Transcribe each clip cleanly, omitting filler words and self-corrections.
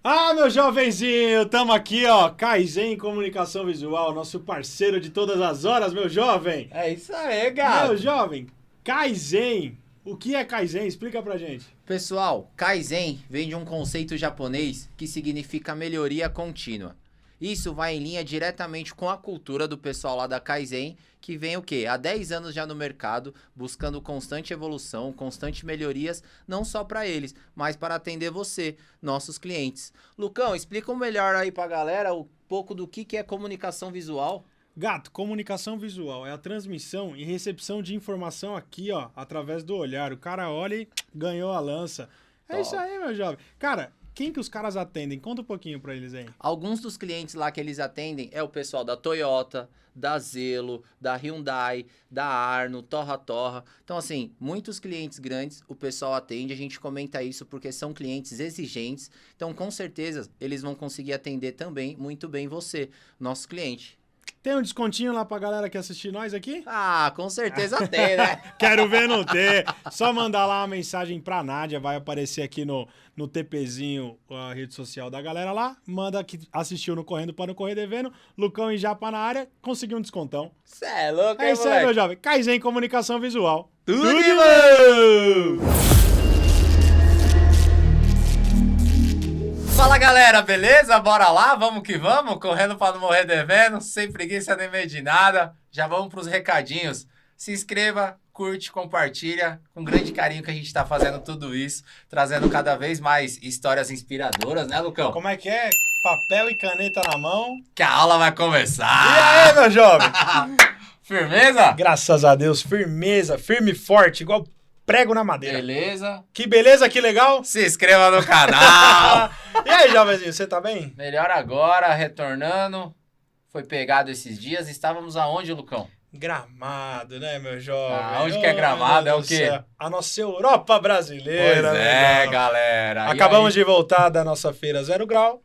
Ah, meu jovenzinho, tamo aqui, ó, Kaizen Comunicação Visual, nosso parceiro de todas as horas, meu jovem. É isso aí, gato. Meu jovem, Kaizen, o que é Kaizen? Explica pra gente. Pessoal, Kaizen vem de um conceito japonês que significa melhoria contínua. Isso vai em linha diretamente com a cultura do pessoal lá da Kaizen, que vem o quê? Há 10 anos já no mercado, buscando constante evolução, constante melhorias, não só para eles, mas para atender você, nossos clientes. Lucão, explica melhor aí pra galera um pouco do que é comunicação visual. Gato, comunicação visual é a transmissão e recepção de informação aqui, ó, através do olhar. O cara olha e ganhou a lança. É Top. isso aí, meu jovem. Cara, quem que os caras atendem? Conta um pouquinho pra eles aí. Alguns dos clientes lá que eles atendem é o pessoal da Toyota, da Zelo, da Hyundai, da Arno, Torra Torra. Então, assim, muitos clientes grandes o pessoal atende. A gente comenta isso porque são clientes exigentes. Então, com certeza, eles vão conseguir atender também muito bem você, nosso cliente. Tem um descontinho lá pra galera que assistir nós aqui? Ah, com certeza tem, né? Quero ver não ter. Só mandar lá uma mensagem pra Nádia, vai aparecer aqui no TPzinho a rede social da galera lá. Manda que assistiu no Correndo para não Correr Devendo. Lucão e Japa na área, conseguiu um descontão. Cê é louco, É hein, isso aí, moleque? meu jovem. Kaizen Comunicação Visual. Tudo de bom! Fala galera, beleza? Bora lá, vamos que vamos, correndo para não morrer devendo, sem preguiça nem medo de nada. Já vamos pros recadinhos. Se inscreva, curte, compartilha, com grande carinho que a gente tá fazendo tudo isso, trazendo cada vez mais histórias inspiradoras, né, Lucão? Como é que é? Papel e caneta na mão. Que a aula vai E começar! aí, meu jovem? Firmeza? Graças a Deus, firmeza, firme e forte, igual prego na madeira. Beleza? Que beleza, que legal. Se inscreva no canal! E aí, jovenzinho, você tá bem? Melhor agora, retornando. Foi pegado esses dias. Estávamos aonde, Lucão? Gramado, né, meu jovem? Ah, onde que é Gramado? Meu É o Deus quê? do céu. A nossa Europa brasileira. Pois meu é, jovem. galera. E Acabamos aí? de voltar da nossa feira Zero Grau.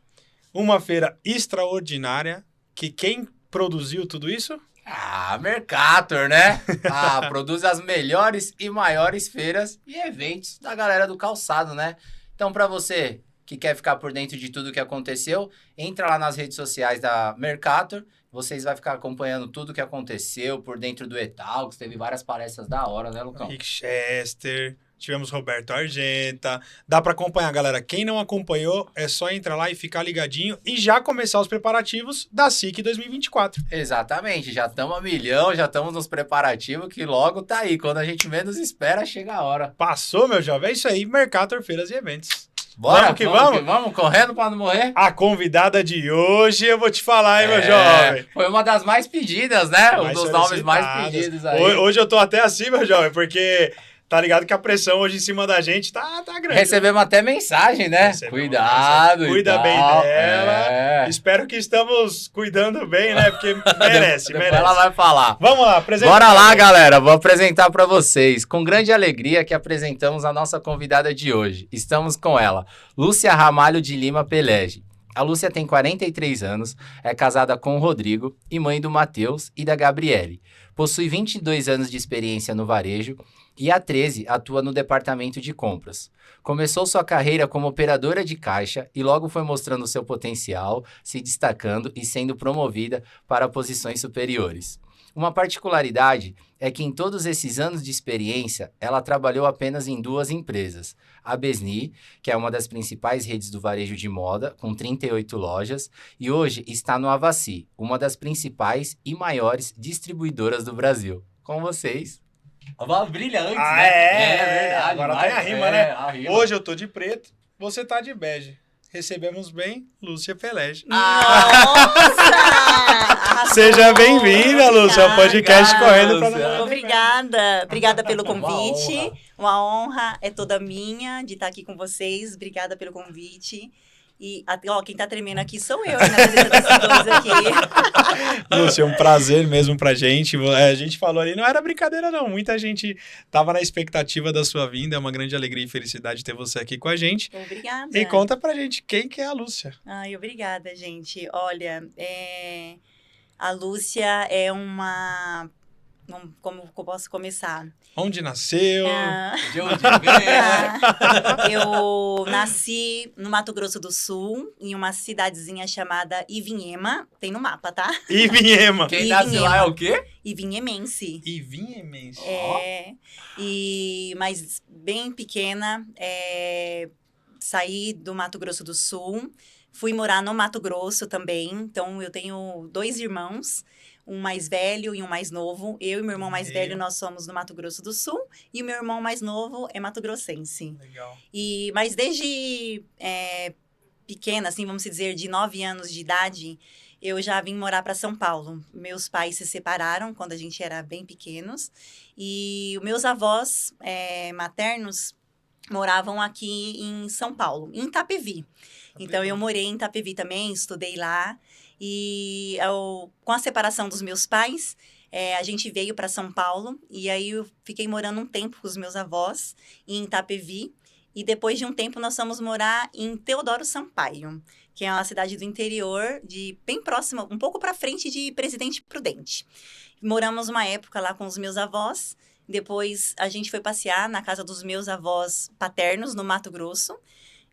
Uma feira extraordinária. Que quem produziu tudo isso? Ah, Mercator, né? Ah, produz as melhores e maiores feiras e eventos da galera do calçado, né? Então, para você que quer ficar por dentro de tudo que aconteceu, entra lá nas redes sociais da Mercator. Vocês vão ficar acompanhando tudo que aconteceu por dentro do Etalks. Teve várias palestras da hora, né, Lucão? Rick Chester. Tivemos Roberto Argenta. Dá pra acompanhar, galera. Quem não acompanhou, é só entrar lá e ficar ligadinho e já começar os preparativos da SIC 2024. Exatamente, já estamos a milhão, já estamos nos preparativos que logo tá aí. Quando a gente menos espera, chega a hora. Passou, meu jovem? É isso aí. Mercator, feiras e eventos. Bora, Vamos que vamos? vamos, correndo para não morrer. A convidada de hoje, eu vou te falar, hein, meu jovem? Foi uma das mais pedidas, né? Um Mais dos nomes mais solicitadas. pedidos aí. Hoje eu tô até assim, meu jovem, porque tá ligado que a pressão hoje em cima da gente tá grande. Recebemos até mensagem, né? Recebemos Cuidado, mensagem. Cuida e bem tal. dela. É. Espero que estamos cuidando bem, né? Porque merece, Depois merece. ela vai falar. Vamos lá, apresenta. Bora lá, galera. Vou apresentar para vocês. Com grande alegria que apresentamos a nossa convidada de hoje. Estamos com ela, Lúcia Ramalho de Lima Pelege. A Lúcia tem 43 anos, é casada com o Rodrigo e mãe do Matheus e da Gabriele. Possui 22 anos de experiência no varejo e há 13 atua no departamento de compras. Começou sua carreira como operadora de caixa e logo foi mostrando seu potencial, se destacando e sendo promovida para posições superiores. Uma particularidade é que em todos esses anos de experiência, ela trabalhou apenas em 2 empresas. A Besni, que é uma das principais redes do varejo de moda, com 38 lojas, e hoje está no Avassi, uma das principais e maiores distribuidoras do Brasil. Com vocês. A voz brilha antes, Ah, né? é verdade. agora mas- tem a rima, né? a rima. Hoje eu tô de preto, você tá de bege. Recebemos bem, Lúcia Pelege. Nossa! Arrasou! Seja bem-vinda, Lúcia, ao podcast Obrigado, Correndo pra Lúcia. Não. Obrigada. Obrigada pelo Uma convite. honra. Uma honra é toda minha de estar aqui com vocês. Obrigada pelo convite. E, ó, quem tá tremendo aqui sou eu, né? Apresentadores aqui. Lúcia, é um prazer mesmo pra gente. A gente falou ali, não era brincadeira não. Muita gente tava na expectativa da sua vinda. É uma grande alegria e felicidade ter você aqui com a gente. Obrigada. E conta pra gente quem que é a Lúcia. Ai, obrigada, gente. Olha, a Lúcia é uma Como eu posso começar? Onde nasceu? De onde veio? Eu nasci no Mato Grosso do Sul, em uma cidadezinha chamada Ivinhema. Tem no mapa, tá? Ivinhema. Quem nasce lá é o quê? Ivinhemense. Ivinhemense. Mas bem pequena, saí do Mato Grosso do Sul, fui morar no Mato Grosso também. Então, eu tenho 2 irmãos, um mais velho e um mais novo. Eu e meu irmão mais velho, nós somos do Mato Grosso do Sul, e o meu irmão mais novo é mato-grossense. Legal. Mas desde pequena, assim, vamos dizer, de 9 anos de idade, eu já vim morar para São Paulo. Meus pais se separaram quando a gente era bem pequenos, e os meus avós maternos moravam aqui em São Paulo, em Itapevi. Então, eu morei em Itapevi também, estudei lá. E com a separação dos meus pais, a gente veio para São Paulo. E aí, eu fiquei morando um tempo com os meus avós em Itapevi. E depois de um tempo, nós fomos morar em Teodoro Sampaio, que é uma cidade do interior, bem próxima, um pouco para frente de Presidente Prudente. Moramos uma época lá com os meus avós. Depois, a gente foi passear na casa dos meus avós paternos, no Mato Grosso.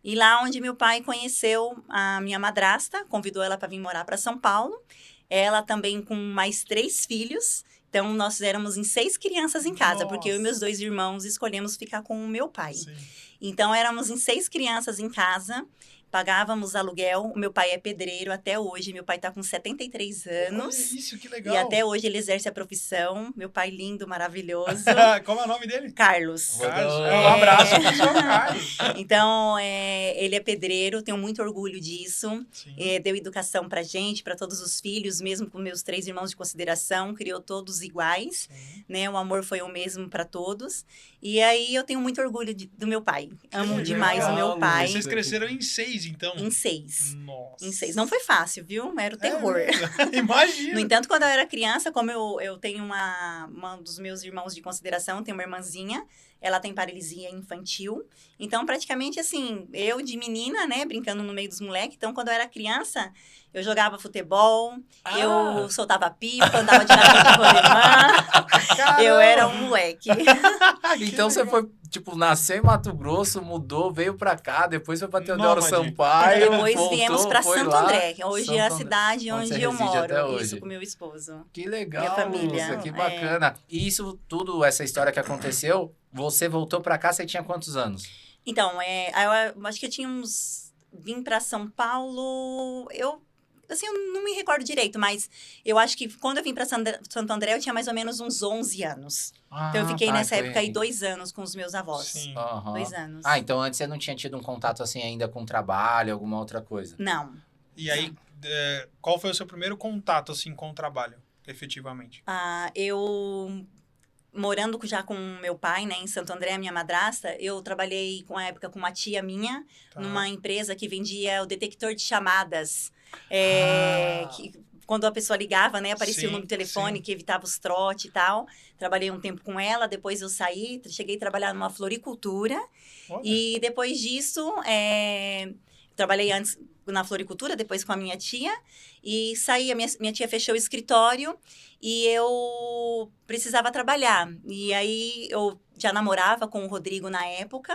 E lá onde meu pai conheceu a minha madrasta, convidou ela para vir morar para São Paulo. Ela também com mais 3 filhos. Então, nós éramos em 6 crianças em casa, porque eu e meus 2 irmãos escolhemos ficar com o meu pai. Sim. Então, éramos em 6 crianças em casa, pagávamos aluguel. O meu pai é pedreiro até hoje. Meu pai está com 73 anos. Olha isso, que legal. E até hoje ele exerce a profissão. Meu pai lindo, maravilhoso. Como é o nome dele? Carlos. Carlos. Um abraço pro seu Carlos. Então, ele é pedreiro, tenho muito orgulho disso. Deu educação pra gente, para todos os filhos, mesmo com meus 3 irmãos de consideração, criou todos iguais, né? O amor foi o mesmo para todos. E aí, eu tenho muito orgulho do meu pai. Amo demais o meu pai. Vocês cresceram em 6, então? Em 6. Nossa. Em 6. Não foi fácil, viu? Era o terror. Imagina. No entanto, quando eu era criança, como eu tenho um dos meus irmãos de consideração, tenho uma irmãzinha, ela tem paralisia infantil. Então, praticamente assim, eu de menina, né, brincando no meio dos moleques. Então, quando eu era criança, eu jogava futebol, eu soltava pipa, andava de navio de rolemã. Eu era um moleque. Então, você foi, tipo, nasceu em Mato Grosso, mudou, veio pra cá, depois foi pra Teodoro Sampaio. Depois voltou, viemos pra foi Santo lá. André, que hoje é a Santo cidade onde onde você eu reside moro. até hoje. Isso, com meu esposo. Que legal, Minha família, Lúcia, que bacana. E isso tudo, essa história que aconteceu, você voltou pra cá, você tinha quantos anos? Então, eu acho que eu tinha vim pra São Paulo, eu não me recordo direito, mas eu acho que quando eu vim pra Santo André, eu tinha mais ou menos uns 11 anos. Então, eu fiquei nessa época aí 2 anos com os meus avós. Sim. 2 anos. Então antes você não tinha tido um contato assim ainda com trabalho, alguma outra coisa? Não. E aí, qual foi o seu primeiro contato, assim, com o trabalho, efetivamente? Eu... Morando já com meu pai, né, em Santo André, minha madrasta, eu trabalhei com a época com uma tia minha, numa empresa que vendia o detector de chamadas. Quando a pessoa ligava, né, aparecia o número de telefone que evitava os trote e tal. Trabalhei um tempo com ela, depois eu saí, cheguei a trabalhar numa floricultura. Olha. E depois disso, trabalhei antes na floricultura, depois com a minha tia. E saí, a minha tia fechou o escritório e eu precisava trabalhar. E aí, eu já namorava com o Rodrigo na época.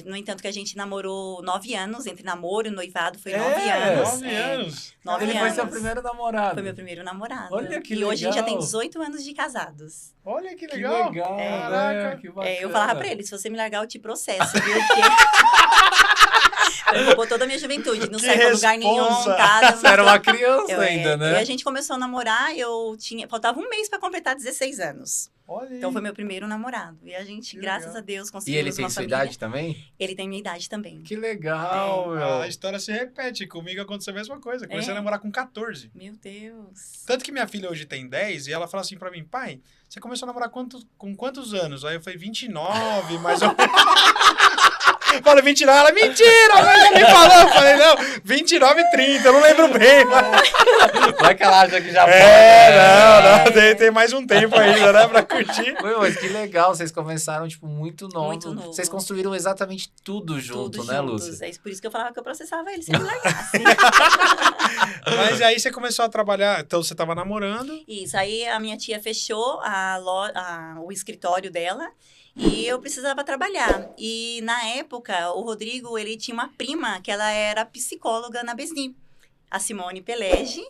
No entanto, que a gente namorou 9 anos. Entre namoro e noivado foi 9 anos. 9 anos. 9 Ele anos. foi seu primeiro namorado. Foi meu primeiro namorado. Olha que e hoje a gente já tem legal. 18 anos de casados. Olha que Que legal. legal, Caraca. que bacana. Eu falava pra ele, se você me largar, eu te processo, viu? Porque... eu roubou toda a minha juventude, não Que saí pra lugar nenhum, responsa. tá? Você era uma criança ainda, né? E a gente começou a namorar, faltava um mês pra completar 16 anos. Olha aí. Então foi meu primeiro namorado. E a gente, Que graças legal. a Deus, E conseguimos ele tem uma sua família. idade também? Ele tem minha idade também. Que legal, meu. A história se repete. Comigo aconteceu a mesma coisa. Comecei a namorar com 14. Meu Deus. Tanto que minha filha hoje tem 10 e ela fala assim pra mim, pai, você começou a namorar com quantos anos? Aí eu falei, 29, mas eu... Falei, 29, ela, mentira, mas já me falou. Eu falei, não, 29,30, eu não lembro bem. Mas... Vai que ela acha que já pode. Tem mais um tempo ainda, né, pra curtir. Meu, mas que legal, vocês começaram, tipo, muito novo. Muito novo. Vocês construíram exatamente tudo junto, né, juntos. Lúcia? É por isso que eu falava que eu processava ele se ele largasse. Mas aí você começou a trabalhar, então você tava namorando. Isso, aí a minha tia fechou o escritório dela e eu precisava trabalhar. E na época, o Rodrigo, ele tinha uma prima que ela era psicóloga na Besni, a Simone Pelegi.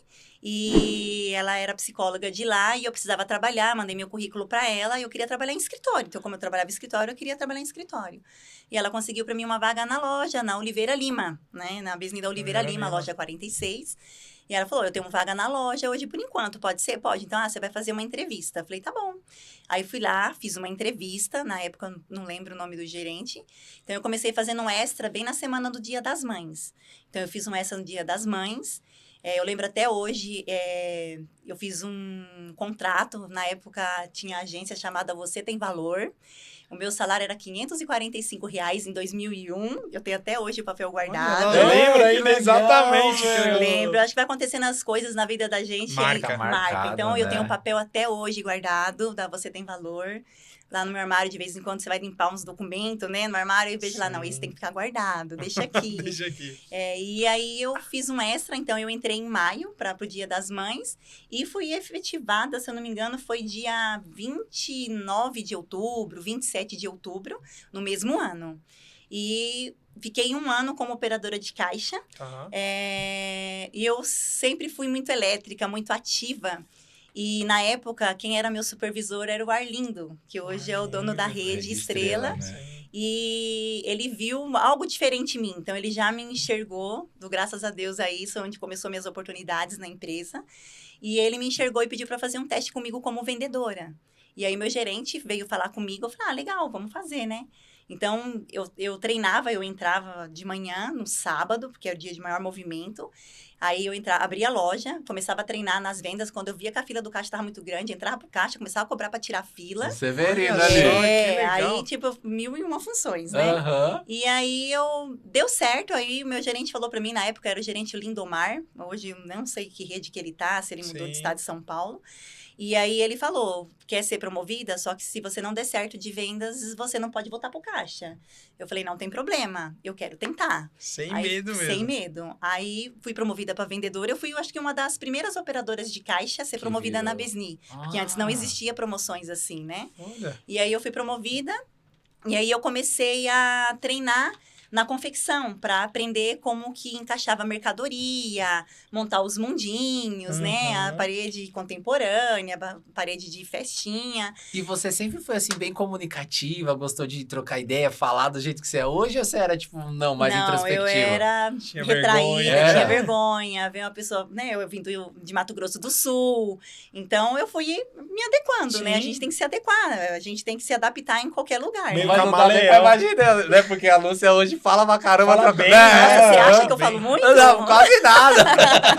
E ela era psicóloga de lá e eu precisava trabalhar, mandei meu currículo para ela e eu queria trabalhar em escritório. Então, como eu trabalhava em escritório, eu queria trabalhar em escritório. E ela conseguiu para mim uma vaga na loja, na Oliveira Lima, né? Na Besni da Oliveira Lima, loja 46. E ela falou, eu tenho uma vaga na loja hoje por enquanto, pode ser? Pode. Então, você vai fazer uma entrevista. Eu falei, tá bom. Aí fui lá, fiz uma entrevista, na época eu não lembro o nome do gerente. Então, eu comecei fazendo um extra bem na semana do Dia das Mães. Então, eu fiz um extra no Dia das Mães. Eu lembro até hoje, eu fiz um contrato, na época tinha agência chamada Você Tem Valor. O meu salário era R$545 em 2001. Eu tenho até hoje o papel guardado. Eu lembro ainda exatamente. Eu lembro. Acho que vai acontecendo as coisas na vida da gente. Marca. Marcado, Então, né? eu tenho um papel até hoje guardado, da Você Tem Valor. Lá no meu armário, de vez em quando, você vai limpar uns documentos, né? No armário, eu vejo lá, não, esse tem que ficar guardado, deixa aqui. Deixa aqui. E aí, eu fiz um extra, então, eu entrei em maio, para o Dia das Mães, e fui efetivada, se eu não me engano, foi dia 29 de outubro, 27 de outubro, no mesmo ano. E fiquei 1 ano como operadora de caixa, Uhum. E eu sempre fui muito elétrica, muito ativa. E, na época, quem era meu supervisor era o Arlindo, que hoje é o dono da Rede Estrela. Né? E ele viu algo diferente em mim. Então, ele já me enxergou, graças a Deus, a isso, onde começou minhas oportunidades na empresa. E ele me enxergou e pediu para fazer um teste comigo como vendedora. E aí, meu gerente veio falar comigo. Eu falei, legal, vamos fazer, né? Então, eu treinava, eu entrava de manhã, no sábado, porque era o dia de maior movimento. Aí, eu abria a loja, começava a treinar nas vendas. Quando eu via que a fila do caixa estava muito grande, entrava pro caixa, começava a cobrar para tirar a fila. Severino Olha ali. só. que legal. Aí, tipo, 1001 funções, né? Aham. E aí, deu certo. Aí, o meu gerente falou para mim, na época, era o gerente Lindomar. Hoje, eu não sei que rede que ele tá, se ele mudou Sim. de estado de São Paulo. E aí, ele falou, quer ser promovida? Só que se você não der certo de vendas, você não pode voltar pro caixa. Eu falei, não tem problema, eu quero tentar. Sem Aí, medo mesmo. Sem medo. Aí, fui promovida para vendedora. Eu fui, acho que, uma das primeiras operadoras de caixa a ser Que promovida na virou. Besni. Porque antes não existia promoções assim, né? Olha. E aí, eu fui promovida. E aí, eu comecei a treinar na confecção, para aprender como que encaixava a mercadoria, montar os mundinhos, né? A parede contemporânea, a parede de festinha. E você sempre foi, assim, bem comunicativa, gostou de trocar ideia, falar do jeito que você é hoje? Ou você era, tipo, mais introspectiva? Eu era Tinha retraída, vergonha. tinha vergonha. Ver uma pessoa, né? Eu vim de Mato Grosso do Sul. Então, eu fui me adequando, né? A gente tem que se adequar, a gente tem que se adaptar em qualquer lugar. Meio Mas não dá nem pra imaginar, né? Porque a Lúcia hoje fala pra caramba. Fala troca- bem, né? Nossa, você acha É, que eu bem. falo muito? Não, quase nada.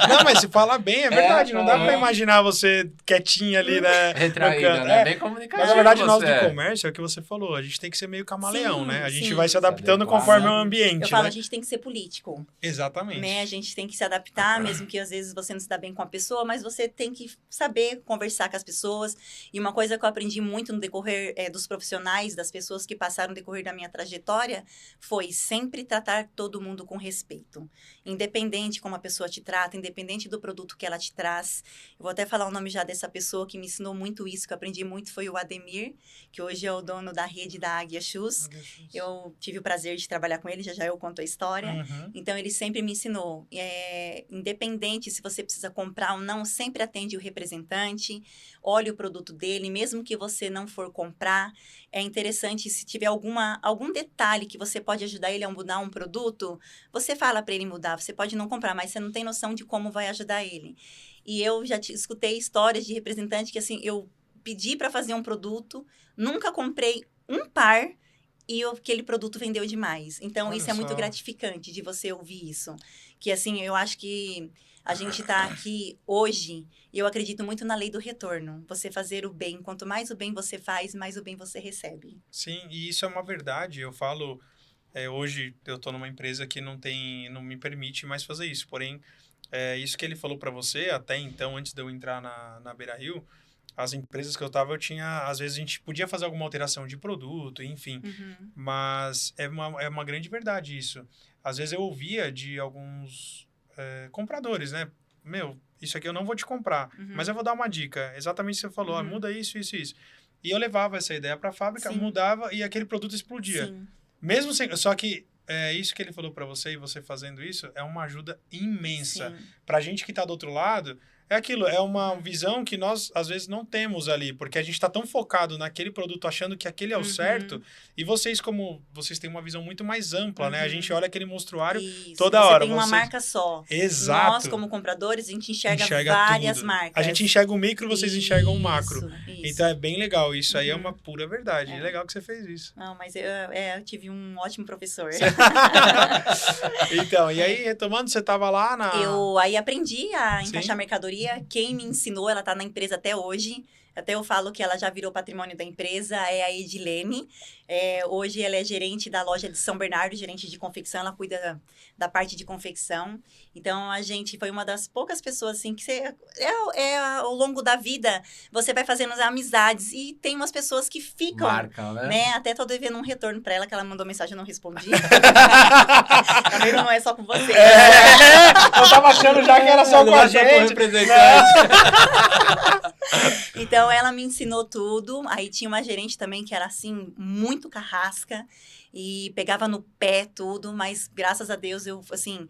Não, mas se fala bem, é verdade. Não dá é. pra imaginar você quietinha ali, né? Retraída, no canto. né? É. Bem comunicativa. Mas, na verdade, nós você do é. comércio, é o que você falou, a gente tem que ser meio camaleão, Sim, né? A gente sim. vai se adaptando adequar, conforme né? o ambiente, Eu falo, né? a gente tem que ser político. Exatamente. Né? A gente tem que se adaptar, mesmo que às vezes você não se dá bem com a pessoa, mas você tem que saber conversar com as pessoas. E uma coisa que eu aprendi muito no decorrer dos profissionais, das pessoas que passaram no decorrer da minha trajetória, foi sempre tratar todo mundo com respeito. Independente como a pessoa te trata, independente do produto que ela te traz. Eu vou até falar o nome já dessa pessoa que me ensinou muito isso, que eu aprendi muito, foi o Ademir, que hoje é o dono da rede da Águia Shoes. Eu tive o prazer de trabalhar com ele, já eu conto a história. Uhum. Então, ele sempre me ensinou, independente se você precisa comprar ou não, sempre atende o representante, olhe o produto dele, mesmo que você não for comprar. É interessante, se tiver algum detalhe que você pode ajudar ele a mudar um produto, você fala para ele mudar. Você pode não comprar, mas você não tem noção de como vai ajudar ele. E eu já escutei histórias de representante que, assim, eu pedi para fazer um produto, nunca comprei um par, e aquele produto vendeu demais. Então, Olha isso é muito só. gratificante de você ouvir isso. Que, assim, eu acho que a gente está aqui hoje, e eu acredito muito na lei do retorno. Você fazer o bem. Quanto mais o bem você faz, mais o bem você recebe. Sim, e isso é uma verdade. Eu falo Hoje eu tô numa empresa que não me permite mais fazer isso. Porém, isso que ele falou para você, até então, antes de eu entrar na Beira Rio, as empresas que eu tava, às vezes a gente podia fazer alguma alteração de produto, enfim. Mas é uma grande verdade isso. Às vezes eu ouvia de alguns compradores, né? Meu, isso aqui eu não vou te comprar, mas eu vou dar uma dica. Exatamente o que você falou, muda isso, isso, isso. E eu levava essa ideia para a fábrica, mudava e aquele produto explodia. Sim. Mesmo sem, só que isso que ele falou para você e você fazendo isso é uma ajuda imensa. Pra gente que tá do outro lado, é aquilo, é uma visão que nós, às vezes, não temos ali, porque a gente tá tão focado naquele produto, achando que aquele é o certo, e vocês têm uma visão muito mais ampla, né? A gente olha aquele monstruário toda hora. Você tem uma marca só. Exato. Nós, como compradores, a gente enxerga várias tudo. marcas. A gente enxerga o micro, vocês enxergam o macro. Isso. Então, é bem legal. Isso aí é uma pura verdade. É legal que você fez isso. Não, mas eu tive um ótimo professor. Então, e aí, retomando, você tava lá Eu aí aprendi a encaixar mercadoria. Quem me ensinou, ela tá na empresa até hoje. Até eu falo que ela já virou patrimônio da empresa, é a Edilene. Hoje ela é gerente da loja de São Bernardo, gerente de confecção, ela cuida da parte de confecção. Então, a gente foi uma das poucas pessoas, assim, que ao longo da vida, você vai fazendo as amizades. E tem umas pessoas que ficam, marcam, né? Até tô devendo um retorno pra ela, que ela mandou mensagem e eu não respondi. Também não é só com você. Eu tava achando já que era só com a gente. Então, ela me ensinou tudo. Aí tinha uma gerente também que era, assim, muito carrasca. E pegava no pé tudo. Mas, graças a Deus, eu, assim...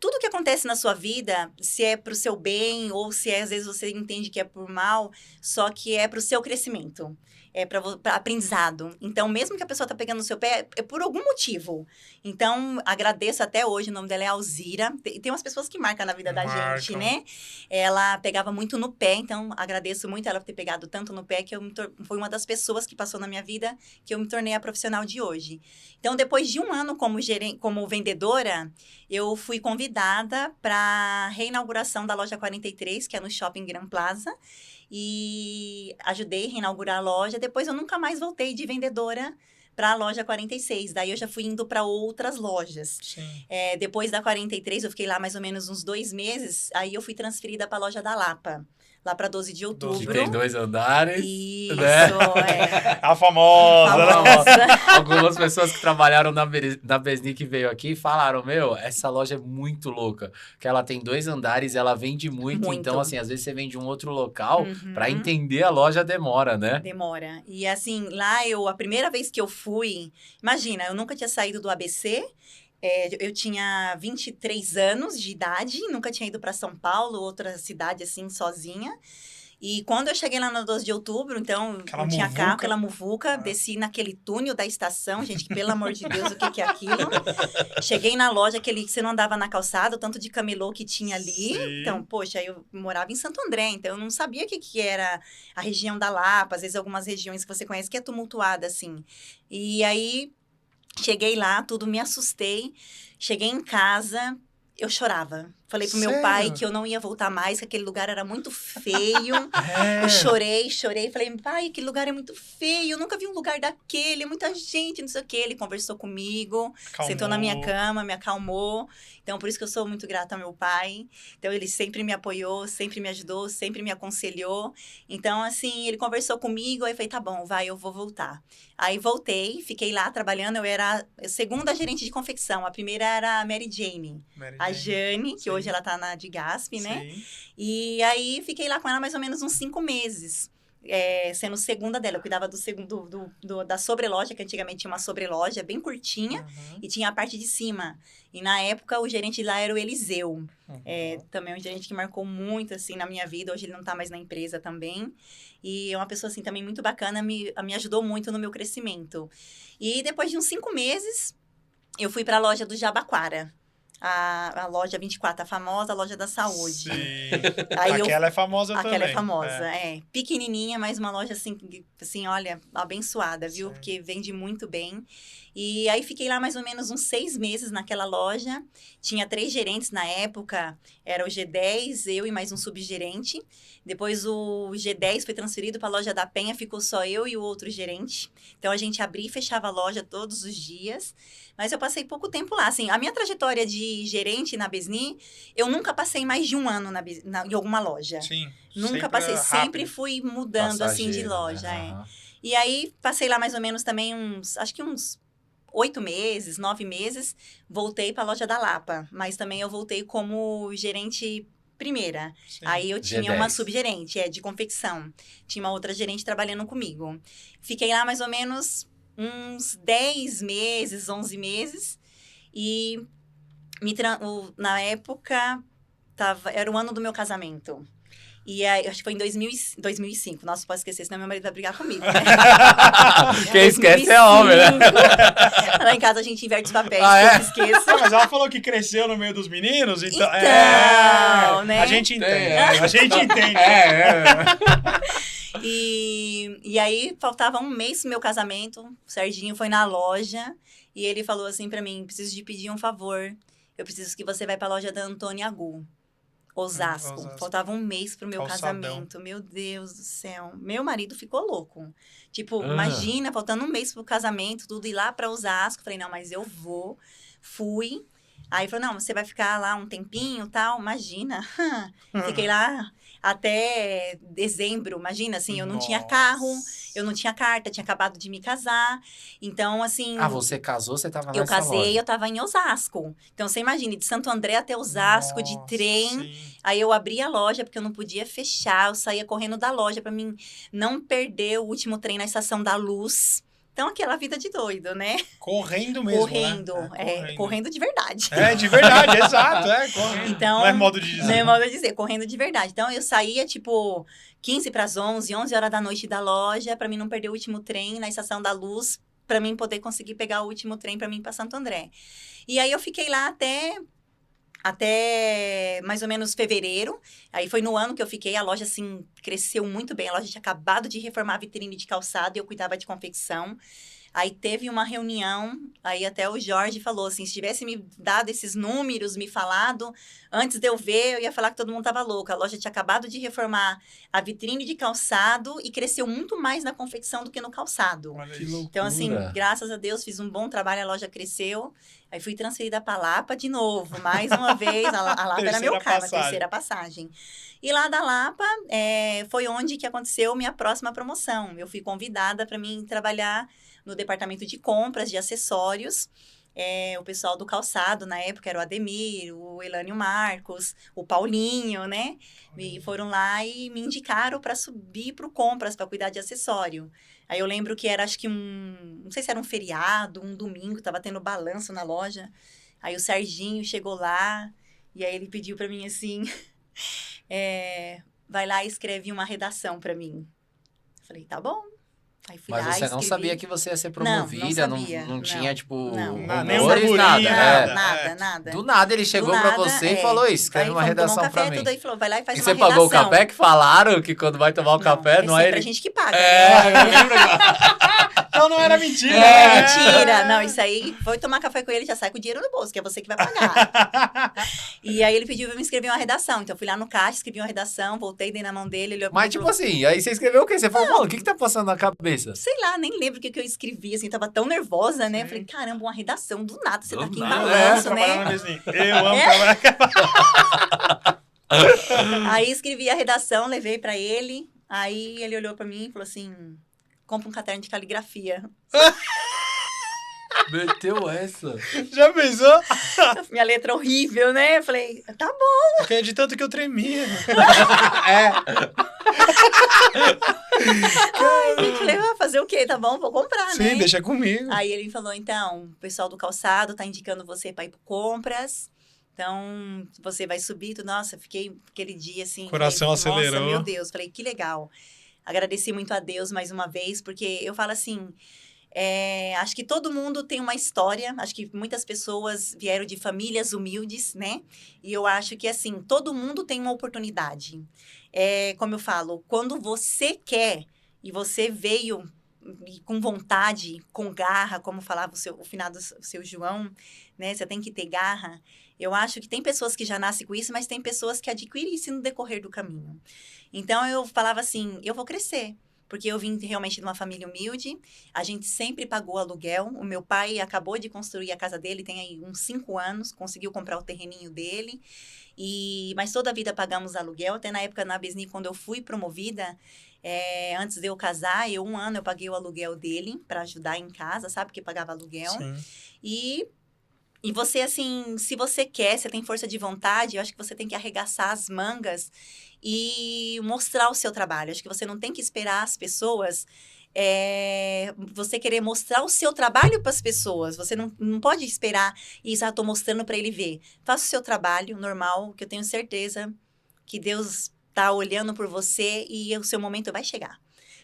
tudo que acontece na sua vida, se é pro seu bem ou se às vezes você entende que é por mal, só que é pro seu crescimento. É para aprendizado. Então, mesmo que a pessoa tá pegando no seu pé, é por algum motivo. Então, agradeço até hoje, o nome dela é Alzira. Tem umas pessoas que marcam na vida da gente, né? Ela pegava muito no pé, então agradeço muito ela ter pegado tanto no pé, que foi uma das pessoas que passou na minha vida, que eu me tornei a profissional de hoje. Então, depois de um ano como vendedora, eu fui convidada para a reinauguração da loja 43, que é no Shopping Gran Plaza, e ajudei a reinaugurar a loja. Depois eu nunca mais voltei de vendedora para a loja 46. Daí eu já fui indo para outras lojas. Depois da 43, eu fiquei lá mais ou menos uns 2 meses. Aí eu fui transferida para a loja da Lapa. Lá para 12 de outubro. Que tem 2 andares. Isso, né? A famosa. Algumas pessoas que trabalharam na Besni que veio aqui falaram, essa loja é muito louca. Que ela tem 2 andares, ela vende muito. Então, assim, às vezes você vem de um outro local, para entender a loja demora, né? Demora. E assim, lá a primeira vez que eu fui, imagina, eu nunca tinha saído do ABC. Eu tinha 23 anos de idade, nunca tinha ido para São Paulo, outra cidade assim, sozinha. E quando eu cheguei lá no 12 de outubro, então, não tinha carro, aquela muvuca, desci naquele túnel da estação, gente, que pelo amor de Deus, o que é aquilo? Cheguei na loja, aquele que você não andava na calçada, o tanto de camelô que tinha ali. Sim. Então, poxa, eu morava em Santo André, então eu não sabia o que era a região da Lapa, às vezes algumas regiões que você conhece que é tumultuada, assim. E aí... cheguei lá, tudo, me assustei. Cheguei em casa, eu chorava. Falei pro meu pai que eu não ia voltar mais, que aquele lugar era muito feio. Eu chorei. Falei, pai, aquele lugar é muito feio. Eu nunca vi um lugar daquele, muita gente, não sei o quê. Ele conversou comigo, sentou na minha cama, me acalmou. Então, por isso que eu sou muito grata ao meu pai. Então, ele sempre me apoiou, sempre me ajudou, sempre me aconselhou. Então, assim, ele conversou comigo, aí eu falei, tá bom, eu vou voltar. Aí, voltei, fiquei lá trabalhando. Eu era a segunda gerente de confecção. A primeira era a Mary Jane. A Jane, que hoje ela tá na Digasp, né? Sim. E aí, fiquei lá com ela mais ou menos uns 5 meses. Sendo segunda dela. Eu cuidava da sobreloja, que antigamente tinha uma sobreloja bem curtinha, e tinha a parte de cima. E na época, o gerente lá era o Eliseu. Também um gerente que marcou muito, assim, na minha vida. Hoje ele não tá mais na empresa também. E é uma pessoa, assim, também muito bacana, me ajudou muito no meu crescimento. E depois de uns 5 meses, eu fui pra loja do Jabaquara. a loja 24, a famosa loja da saúde. Sim. Aí Aquela é famosa também. Aquela é famosa, pequenininha, mas uma loja assim, olha, abençoada, viu? Sim. Porque vende muito bem. E aí fiquei lá mais ou menos uns 6 meses naquela loja. Tinha 3 gerentes na época, era o G10, eu e mais um subgerente. Depois o G10 foi transferido para a loja da Penha, ficou só eu e o outro gerente. Então a gente abria e fechava a loja todos os dias. Mas eu passei pouco tempo lá. Assim, a minha trajetória de gerente na Besni, eu nunca passei mais de um ano em alguma loja. Sim. Nunca sempre passei, rápido. sempre fui mudando assim de Passageiro, loja. né? Aham. E aí passei lá mais ou menos também acho que uns 8 meses, 9 meses, voltei para a loja da Lapa. Mas também eu voltei como gerente primeira. Sim. Aí eu tinha G10. uma subgerente, de confecção. Tinha uma outra gerente trabalhando comigo. Fiquei lá mais ou menos uns 10 meses, 11 meses. E na época, era o ano do meu casamento. E aí, acho que foi em 2005. Nossa, pode esquecer, senão meu marido vai brigar comigo, né? Quem esquece é homem, né? Lá em casa a gente inverte os papéis, Ah, é? eu esqueço. Não, mas ela falou que cresceu no meio dos meninos, então... Então, né? A gente entende. É. A gente entende. E aí, faltava um mês pro meu casamento. O Serginho foi na loja e ele falou assim pra mim, preciso de pedir um favor. Eu preciso que você vá pra loja da Antônia Agu. Osasco. Osasco. Faltava um mês pro meu Calçadão. casamento. Meu Deus do céu. Meu marido ficou louco. Tipo, Ah. imagina, faltando um mês pro casamento, tudo ir lá pra Osasco. Falei, não, mas eu vou. Fui. Aí falou, não, você vai ficar lá um tempinho e tal. Imagina. Fiquei lá até dezembro. Imagina, assim, eu não tinha carro, eu não tinha carta, tinha acabado de me casar. Então, assim... Ah, você casou, você tava Eu nessa casei, loja. eu tava em Osasco. Então, você imagina, de Santo André até Osasco, de Nossa, trem. sim. Aí eu abri a loja, porque eu não podia fechar. Eu saía correndo da loja pra mim não perder o último trem na Estação da Luz. Então, aquela vida de doido, né? Correndo mesmo, correndo, né? correndo de verdade. É, de verdade, exato, correndo. Então, Não é modo de dizer. não é modo de dizer, correndo de verdade. Então, eu saía, tipo, 15 para as 11 horas da noite da loja, pra mim não perder o último trem na Estação da Luz, pra mim poder conseguir pegar o último trem pra mim ir pra Santo André. E aí, eu fiquei lá até mais ou menos fevereiro. Aí foi no ano que eu fiquei, a loja, assim, cresceu muito bem. A loja tinha acabado de reformar a vitrine de calçado e eu cuidava de confecção. Aí teve uma reunião, aí até o Jorge falou assim, se tivesse me dado esses números, me falado, antes de eu ver, eu ia falar que todo mundo tava louco. A loja tinha acabado de reformar a vitrine de calçado e cresceu muito mais na confecção do que no calçado. Olha Que isso. loucura. Então, assim, graças a Deus, fiz um bom trabalho, a loja cresceu. Aí fui transferida para Lapa de novo, mais uma vez. A Lapa era meu Terceira carro, a passagem. terceira passagem. E lá da Lapa foi onde que aconteceu minha próxima promoção. Eu fui convidada para mim trabalhar no departamento de compras, de acessórios. O pessoal do calçado, na época, era o Ademir, o Elânio Marcos, o Paulinho, né? E foram lá e me indicaram para subir para o compras, para cuidar de acessório. Aí eu lembro que era, acho que não sei se era um feriado, um domingo, tava tendo balanço na loja. Aí o Serginho chegou lá, e aí ele pediu para mim assim, vai lá e escreve uma redação para mim. Falei, tá bom. Aí fui Mas lá, você não escrevi. sabia que você ia ser Não, não promovida, não, sabia, não não. tinha, tipo, Não. Nem rumores, burburinho, nada. nada. Nada. Do nada ele chegou Do pra nada, você e falou isso, escreve Aí uma fomos tomar redação café, pra mim. tudo aí falou, vai lá e faz E uma você redação. pagou o café que falaram que quando vai tomar o café, não é sempre ele... a gente que paga. Então não era mentira. É. Mentira. Não, isso aí, foi tomar café com ele, já sai com o dinheiro no bolso, que é você que vai pagar. E aí ele pediu pra me escrever uma redação. Então eu fui lá no caixa, escrevi uma redação, voltei, dei na mão dele, ele olhou Mas, tipo assim, aí você escreveu o quê? Você falou, mano, o que tá passando na cabeça? sei lá, nem lembro o que eu escrevi, assim, tava tão nervosa, né? Sim. Falei, caramba, uma redação do nada, você Do tá aqui em nada, balanço, Trabalhar na né? Besni. Eu amo trabalhar. Aí escrevi a redação, levei pra ele, aí ele olhou pra mim e falou assim, compra um caderno de caligrafia. Meteu essa. Já pensou? Minha letra horrível, né? Eu falei, tá bom. Porque é de tanto que eu tremia. Eu falei, fazer o quê? Tá bom, vou comprar, né? Sim, deixa comigo. Aí ele falou, então, o pessoal do calçado tá indicando você pra ir pro compras. Então, você vai subir. Nossa, fiquei aquele dia assim. Coração falei, acelerou. Nossa, meu Deus. Falei, que legal. Agradeci muito a Deus mais uma vez, porque eu falo assim, Acho que todo mundo tem uma história, acho que muitas pessoas vieram de famílias humildes, né? E eu acho que, assim, todo mundo tem uma oportunidade. Como eu falo, quando você quer e você veio com vontade, com garra, como falava o finado o seu João, né? Você tem que ter garra. Eu acho que tem pessoas que já nascem com isso, mas tem pessoas que adquirem isso no decorrer do caminho. Então, eu falava assim, eu vou crescer. Porque eu vim realmente de uma família humilde, a gente sempre pagou aluguel. O meu pai acabou de construir a casa dele, tem aí uns 5 anos, conseguiu comprar o terreninho dele. Mas toda a vida pagamos aluguel, até na época na Besni, quando eu fui promovida, antes de eu casar, 1 ano eu paguei o aluguel dele para ajudar em casa, sabe? Porque pagava aluguel. Sim. E você, assim, se você quer, você tem força de vontade, eu acho que você tem que arregaçar as mangas e mostrar o seu trabalho. Acho que você não tem que esperar as pessoas, você querer mostrar o seu trabalho para as pessoas. Você não pode esperar isso, estou mostrando para ele ver. Faça o seu trabalho normal, que eu tenho certeza que Deus está olhando por você e o seu momento vai chegar.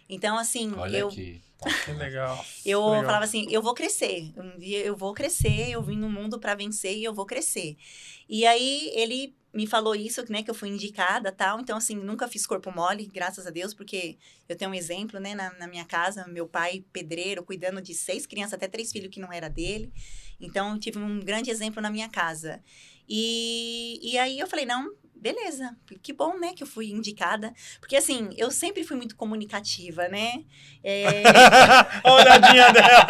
Então, assim, Olha aqui. Que legal. eu Legal. falava assim, eu vou crescer. Um dia eu vou crescer, eu vim no mundo para vencer e eu vou crescer. E aí, ele me falou isso, né, que eu fui indicada, tal. Então, assim, nunca fiz corpo mole, graças a Deus, porque eu tenho um exemplo, né, na minha casa, meu pai pedreiro, cuidando de 6 crianças, até 3 filhos que não era dele. Então, eu tive um grande exemplo na minha casa. E aí, eu falei, não, beleza, que bom, né, que eu fui indicada. Porque, assim, eu sempre fui muito comunicativa, né? A olhadinha dela.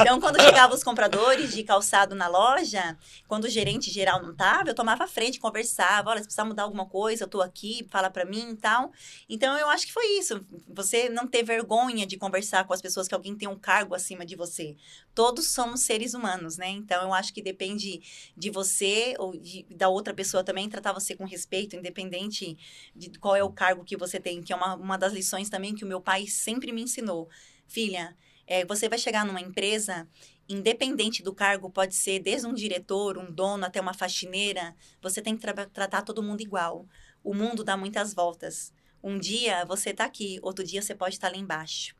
Então, quando chegavam os compradores de calçado na loja, quando o gerente geral não estava, eu tomava a frente, conversava. Olha, se precisar mudar alguma coisa, eu estou aqui, fala para mim e tal. Então, eu acho que foi isso. Você não ter vergonha de conversar com as pessoas, que alguém tem um cargo acima de você. Todos somos seres humanos, né? Então, eu acho que depende de você ou da outra pessoa também tratar você com respeito, independente de qual é o cargo que você tem, que é uma das lições também que o meu pai sempre me ensinou. Filha, você vai chegar numa empresa, independente do cargo, pode ser desde um diretor, um dono, até uma faxineira, você tem que tratar todo mundo igual. O mundo dá muitas voltas. Um dia você está aqui, outro dia você pode estar lá embaixo.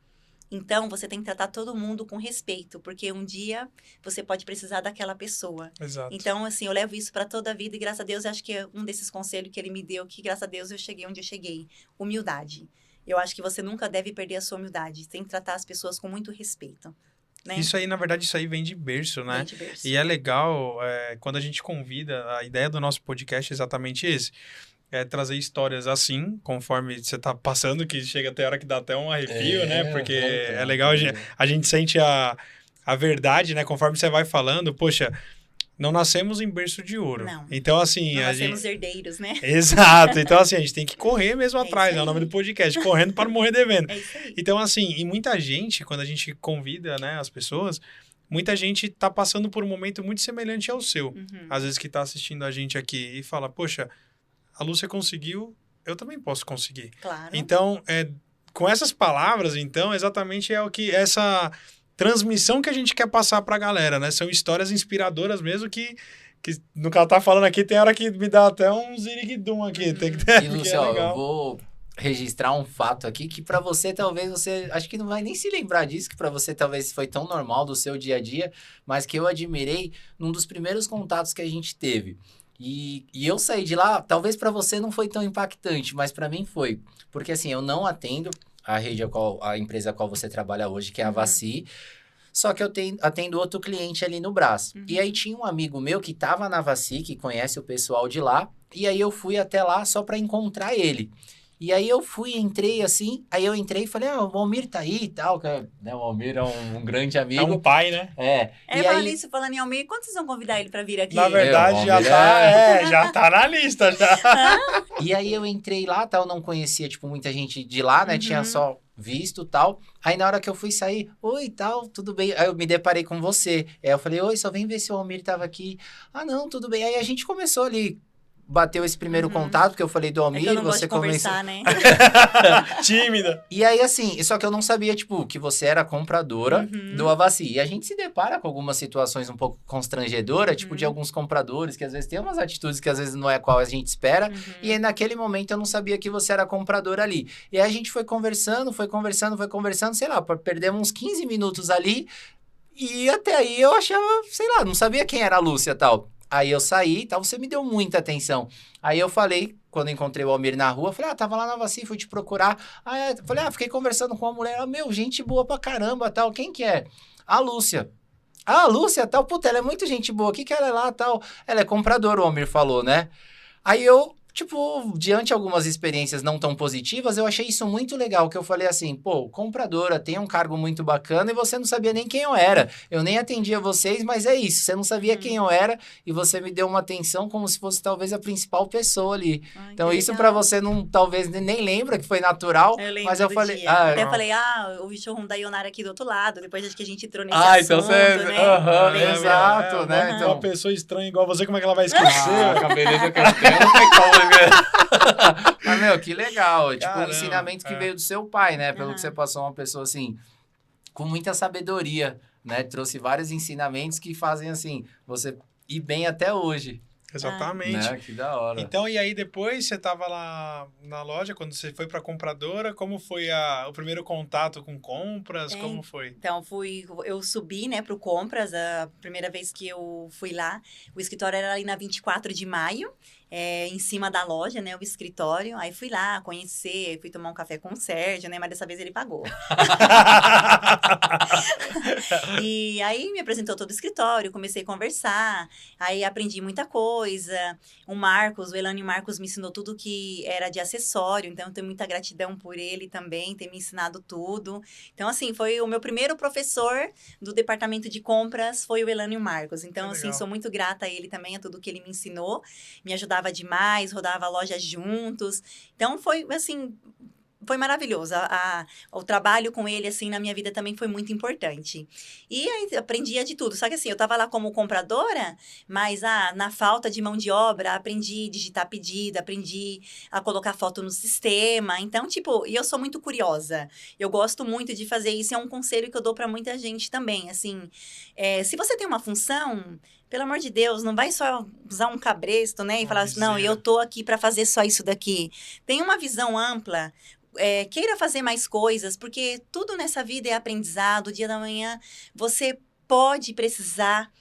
Então, você tem que tratar todo mundo com respeito, porque um dia você pode precisar daquela pessoa. Exato. Então, assim, eu levo isso para toda a vida e, graças a Deus, eu acho que é um desses conselhos que ele me deu, que, graças a Deus, eu cheguei onde eu cheguei. Humildade. Eu acho que você nunca deve perder a sua humildade. Tem que tratar as pessoas com muito respeito. Né? Isso aí, na verdade, isso aí vem de berço, né? Vem de berço. E é legal, quando a gente convida, a ideia do nosso podcast é exatamente esse. É trazer histórias assim, conforme você tá passando, que chega até a hora que dá até um arrepio, né? Porque é legal, a gente sente a verdade, né? Conforme você vai falando, poxa, não nascemos em berço de ouro. Não. Então, assim... Nós nascemos herdeiros, né? Exato. Então, assim, a gente tem que correr mesmo atrás, isso é o nome aí. do podcast, correndo para não morrer devendo. É isso aí. Então, assim, e muita gente, quando a gente convida, né, as pessoas, muita gente tá passando por um momento muito semelhante ao seu. Uhum. Às vezes que tá assistindo a gente aqui e fala, poxa, a Lúcia conseguiu, eu também posso conseguir. Claro. Então, com essas palavras, então, exatamente é o que essa transmissão que a gente quer passar pra galera, né? São histórias inspiradoras mesmo que no que ela tá falando aqui, tem hora que me dá até um ziriguidum aqui. Tem que ter, E, porque Lúcia, é ó, legal. eu vou registrar um fato aqui que pra você talvez acho que não vai nem se lembrar disso, que pra você talvez foi tão normal do seu dia a dia, mas que eu admirei num dos primeiros contatos que a gente teve. E eu saí de lá, talvez pra você não foi tão impactante, mas pra mim foi. Porque assim, eu não atendo a rede a empresa a qual você trabalha hoje, que é a Vaci, só que eu atendo outro cliente ali no Brás. E aí tinha um amigo meu que tava na Vaci, que conhece o pessoal de lá, e aí eu fui até lá só pra encontrar ele. E aí eu entrei assim, aí eu entrei e falei, o Almir tá aí e tal, né, o Almir é um grande amigo. É um pai, né? E falando aí... isso, falando em Almir, quando vocês vão convidar ele pra vir aqui? Na verdade, o Almir já tá na lista, já. E aí eu entrei lá, tal, não conhecia, tipo, muita gente de lá, né? Tinha só visto, tal. Aí na hora que eu fui sair, oi, tal, tudo bem. Aí eu me deparei com você. Aí eu falei, oi, só vem ver se o Almir tava aqui. Ah, não, tudo bem. Aí a gente começou ali, bateu esse primeiro contato, porque eu falei do É Almir, que eu não gosto você de conversar, começou... né? Tímida. E aí, assim, só que eu não sabia, tipo, que você era compradora do Avassi. E a gente se depara com algumas situações um pouco constrangedoras, tipo, de alguns compradores, que às vezes tem umas atitudes que às vezes não é qual a gente espera. E aí, naquele momento, eu não sabia que você era compradora ali. E aí, a gente foi conversando, sei lá, perdemos uns 15 minutos ali. E até aí, eu achava, sei lá, não sabia quem era a Lúcia e tal. Aí eu saí e tal, você me deu muita atenção. Aí eu falei, quando encontrei o Almir na rua, falei, tava lá na Avassi, fui te procurar. Falei, fiquei conversando com uma mulher, meu, gente boa pra caramba, tal, quem que é? A Lúcia. A Lúcia, tal, puta, ela é muito gente boa, o que ela é lá, tal? Ela é compradora, o Almir falou, né? Aí eu, tipo, diante de algumas experiências não tão positivas, eu achei isso muito legal, que eu falei assim, pô, compradora, tem um cargo muito bacana e você não sabia nem quem eu era. Eu nem atendia vocês, mas é isso, você não sabia quem eu era e você me deu uma atenção como se fosse talvez a principal pessoa ali. Ai, Então que isso legal. pra você não, talvez nem lembra que foi natural, Eu lembro mas eu do falei... dia. Até falei, o showroom da Ionara aqui do outro lado, depois acho que a gente entrou nesse então assunto, você... né? Aham, Lembro. exato, né? Então... Uma pessoa estranha igual você, como é que ela vai esquecer? com a beleza que eu tenho, não tem como, né? Mas, meu, que legal. Tipo, Caramba, um ensinamento que veio do seu pai, né? Pelo que Aham. você passou, uma pessoa, assim, com muita sabedoria, né? Trouxe vários ensinamentos que fazem, assim, você ir bem até hoje. Exatamente. Né? Que da hora. Então, e aí depois você tava lá na loja, quando você foi pra compradora, como foi o primeiro contato com compras? Como foi? Então, eu subi, né, pro Compras, a primeira vez que eu fui lá. O escritório era ali na 24 de maio, em cima da loja, né, o escritório. Aí fui lá conhecer, fui tomar um café com o Sérgio, né, mas dessa vez ele pagou. E aí me apresentou todo o escritório, comecei a conversar, aí aprendi muita coisa. O Elânio Marcos me ensinou tudo que era de acessório, então eu tenho muita gratidão por ele também, ter me ensinado tudo. Então, assim, foi o meu primeiro professor do departamento de compras, foi o Elânio Marcos. Então, Que assim, legal. sou muito grata a ele também, a tudo que ele me ensinou. Me ajudava demais, rodava a loja juntos. Então, foi, assim... Foi maravilhoso. O trabalho com ele, assim, na minha vida também foi muito importante. E aí, aprendia de tudo. Só que, assim, eu tava lá como compradora, mas, na falta de mão de obra, aprendi a digitar pedido, aprendi a colocar foto no sistema. Então, tipo, e eu sou muito curiosa. Eu gosto muito de fazer isso. É um conselho que eu dou pra muita gente também. Assim, se você tem uma função... Pelo amor de Deus, não vai só usar um cabresto, né? E falar assim, não, eu tô aqui para fazer só isso daqui. Tem uma visão ampla. Queira fazer mais coisas, porque tudo nessa vida é aprendizado. O dia da manhã, você pode precisar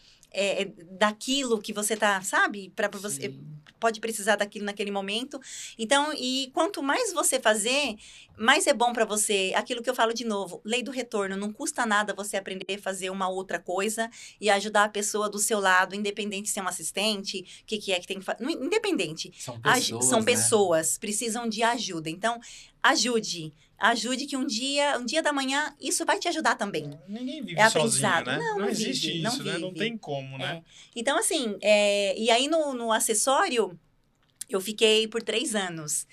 daquilo que você tá, sabe? Para você pode precisar daquilo naquele momento. Então, e quanto mais você fazer, mais é bom para você. Aquilo que eu falo de novo, lei do retorno. Não custa nada você aprender a fazer uma outra coisa e ajudar a pessoa do seu lado, independente se é um assistente, o que é que tem que fazer. Independente. São pessoas, precisam de ajuda. Então, ajude que um dia da manhã isso vai te ajudar também. Ninguém vive É sozinho, aprendizado. né? Não existe vive, isso, não né? Não vive. tem como, né? Então, assim, e aí no acessório, eu fiquei por 3 anos.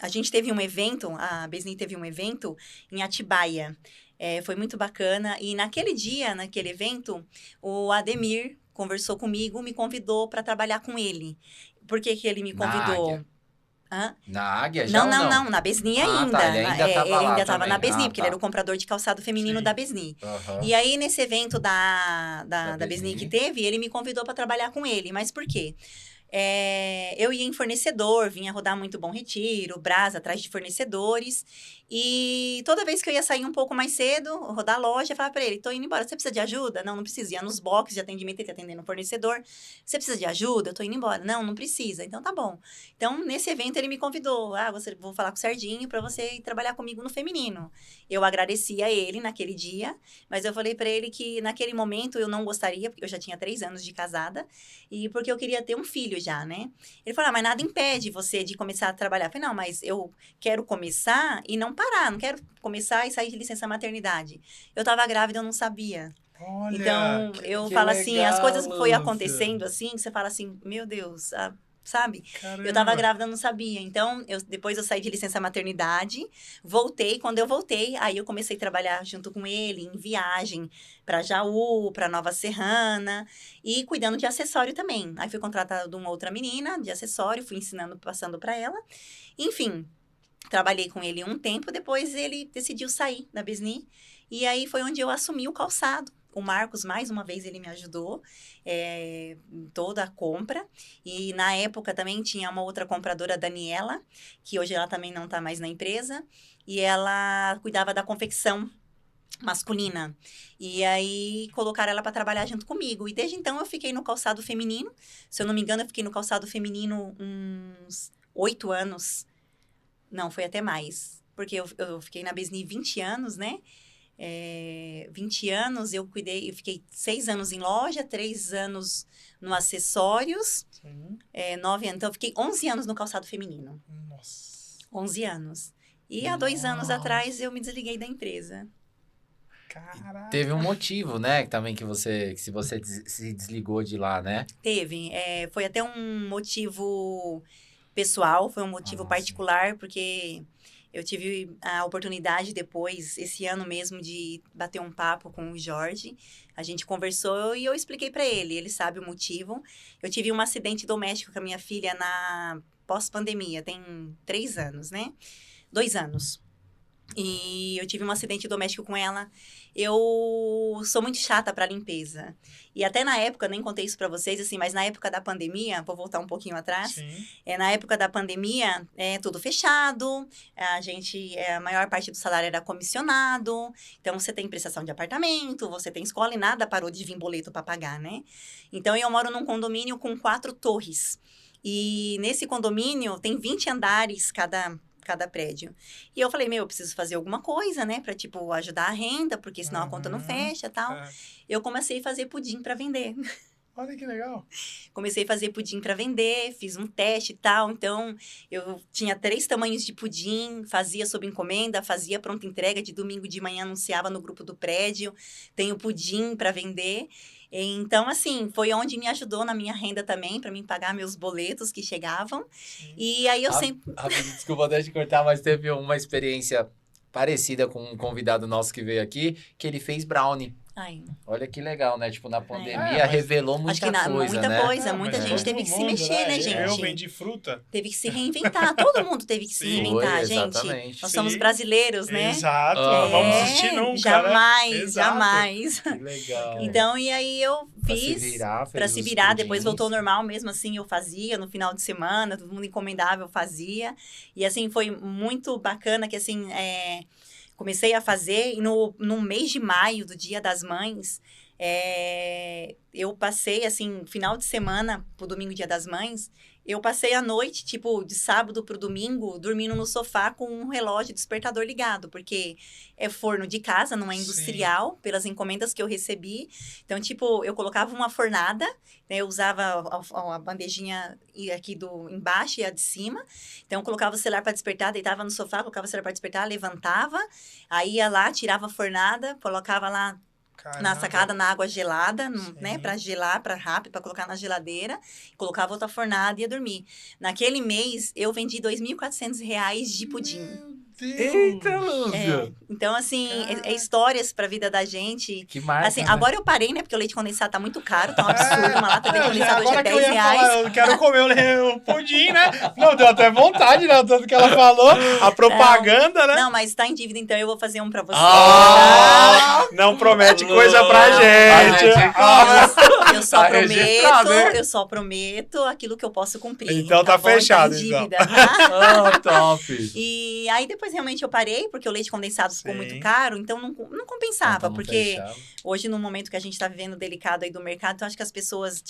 A gente teve um evento, a Besni teve um evento em Atibaia. Foi muito bacana. E naquele evento, o Ademir conversou comigo, me convidou para trabalhar com ele. Por que ele me convidou? Águia. Hã? Na Águia já Não, na Besni ainda. Tá, ele ainda tava lá ainda estava também. na Besni, porque tá. ele era o comprador de calçado feminino Sim. da Besni. Aham. E aí, nesse evento da Besni Besni que teve, ele me convidou para trabalhar com ele. Mas por quê? Eu ia em fornecedor, vinha rodar muito Bom Retiro, Brás, atrás de fornecedores. E toda vez que eu ia sair um pouco mais cedo, rodar a loja, eu falava para ele, tô indo embora, você precisa de ajuda? Não precisa. Ia nos boxes de atendimento, ele atendendo o fornecedor. Você precisa de ajuda? Eu tô indo embora. Não precisa. Então, tá bom. Então, nesse evento, ele me convidou. Vou falar com o Serginho para você ir trabalhar comigo no feminino. Eu agradeci a ele naquele dia, mas eu falei para ele que naquele momento eu não gostaria, porque eu já tinha 3 anos de casada, e porque eu queria ter um filho já, né? Ele falou, mas nada impede você de começar a trabalhar. Eu falei, não, mas eu quero começar e não parar, não quero começar e sair de licença maternidade. Eu tava grávida, eu não sabia. Olha, Então, eu que falo assim, as legal, coisas foi Lúcia. acontecendo assim, que você fala assim, meu Deus, sabe? Caramba. Eu tava grávida, não sabia. Então, depois eu saí de licença maternidade, voltei. Quando eu voltei, aí eu comecei a trabalhar junto com ele, em viagem para Jaú, para Nova Serrana, e cuidando de acessório também. Aí fui contratada de uma outra menina de acessório, fui ensinando, passando para ela. Enfim, trabalhei com ele um tempo, depois ele decidiu sair da Besni, e aí foi onde eu assumi o calçado. O Marcos, mais uma vez, ele me ajudou em toda a compra. E na época também tinha uma outra compradora, Daniela, que hoje ela também não está mais na empresa. E ela cuidava da confecção masculina. E aí colocaram ela para trabalhar junto comigo. E desde então eu fiquei no calçado feminino. Se eu não me engano, eu fiquei no calçado feminino uns 8 anos. Não, foi até mais. Porque eu fiquei na Besni 20 anos, né? 20 anos, eu fiquei 6 anos em loja, 3 anos no acessórios, Sim. 9 anos. Então, eu fiquei 11 anos no calçado feminino. Nossa. 11 anos. E há 2 anos atrás, eu me desliguei da empresa. Caraca. Teve um motivo, né? Também que você se desligou de lá, né? Teve. Foi até um motivo pessoal, foi um motivo particular, porque eu tive a oportunidade depois, esse ano mesmo, de bater um papo com o Jorge. A gente conversou e eu expliquei para ele, ele sabe o motivo. Eu tive um acidente doméstico com a minha filha na pós-pandemia, tem 3 anos, né? 2 anos. E eu tive um acidente doméstico com ela. Eu sou muito chata para limpeza. E até na época, nem contei isso para vocês, assim, mas na época da pandemia, vou voltar um pouquinho atrás. Sim. Na época da pandemia, tudo fechado, a maior parte do salário era comissionado, então você tem prestação de apartamento, você tem escola e nada parou de vir boleto para pagar, né? Então eu moro num condomínio com 4 torres. E nesse condomínio tem 20 andares cada prédio. E eu falei, eu preciso fazer alguma coisa, né? Pra, ajudar a renda, porque senão a conta não fecha e tal. Eu comecei a fazer pudim pra vender. Olha que legal. Comecei a fazer pudim para vender, fiz um teste e tal. Então, eu tinha 3 tamanhos de pudim, fazia sob encomenda, fazia pronta entrega, de domingo de manhã anunciava no grupo do prédio. Tenho pudim para vender. Então, assim, foi onde me ajudou na minha renda também, para mim pagar meus boletos que chegavam. Sim. E aí eu sempre... Desculpa até te cortar, mas teve uma experiência parecida com um convidado nosso que veio aqui, que ele fez brownie. Ai, Olha que legal, né? Na pandemia revelou muita acho que coisa, muita né? coisa, muita gente teve que se mexer, né, gente? Eu vendi fruta. Teve que se reinventar, todo mundo teve que se Sim. reinventar, Foi, gente. exatamente. Nós somos Sim. brasileiros, né? Exato. Não vamos desistir nunca, jamais, né? Exato. jamais. Que legal. Então, e aí eu fiz Pra se virar, depois voltou ao normal, mesmo assim eu fazia, no final de semana, todo mundo encomendava, eu fazia. E assim, foi muito bacana que assim, comecei a fazer e no mês de maio, do Dia das Mães, eu passei, assim, final de semana, pro domingo, Dia das Mães, eu passei a noite, de sábado pro domingo, dormindo no sofá com um relógio despertador ligado, porque é forno de casa, não é industrial, pelas encomendas que eu recebi. Então, eu colocava uma fornada, né, eu usava a bandejinha aqui embaixo e a de cima. Então, eu colocava o celular para despertar, deitava no sofá, colocava o celular para despertar, levantava, aí ia lá, tirava a fornada, colocava lá na sacada, na água gelada, né? Pra gelar, pra rápido, pra colocar na geladeira. Colocava outra fornada e ia dormir. Naquele mês, eu vendi R$2.400 de pudim. Meu Deus! Eita, Lúcia! Então, assim, Caraca. histórias pra vida da gente. Que marca, Assim, né? agora eu parei, né? Porque o leite condensado tá muito caro, tá um absurdo. Uma lata de leite condensado hoje é Agora que eu ia R$10. falar, eu quero comer o pudim, né? Não, deu até vontade, né? Tanto que ela falou. A propaganda, né? Não, mas tá em dívida, então eu vou fazer um pra você. Ah! Não promete coisa pra Não, gente. Eu só prometo aquilo que eu posso cumprir. Então tá bom? fechado, Tá em então. dívida, tá? Top! E aí depois realmente eu parei, porque o leite condensado ficou Sim. muito caro, então não compensava, Então, não porque fechava. hoje no momento que a gente tá vivendo delicado aí do mercado, então acho que as pessoas,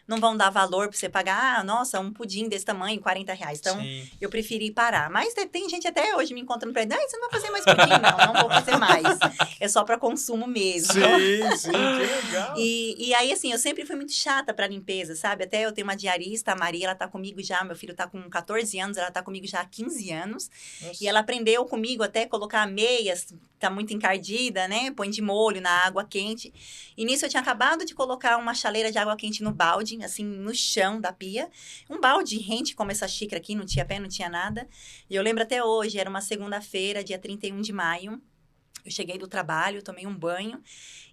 não vão dar valor pra você pagar, nossa, um pudim desse tamanho, R$40. Então, Sim. eu preferi parar. Mas tem gente até hoje me encontrando pra dizer, você não vai fazer mais pudim? Não vou fazer mais. É só pra consumo mesmo. Sim, que legal. E aí, assim, eu sempre fui muito chata pra limpeza, sabe? Até eu tenho uma diarista, a Maria, ela tá comigo já, meu filho tá com 14 anos, ela tá comigo já há 15 anos. Nossa. E ela aprendeu comigo até colocar meias, tá muito encardida, né? Põe de molho na água quente. E nisso eu tinha acabado de colocar uma chaleira de água quente no balde, assim, no chão da pia. Um balde rente como essa xícara aqui, não tinha pé, não tinha nada. E eu lembro até hoje, era uma segunda-feira, dia 31 de maio. Eu cheguei do trabalho, tomei um banho.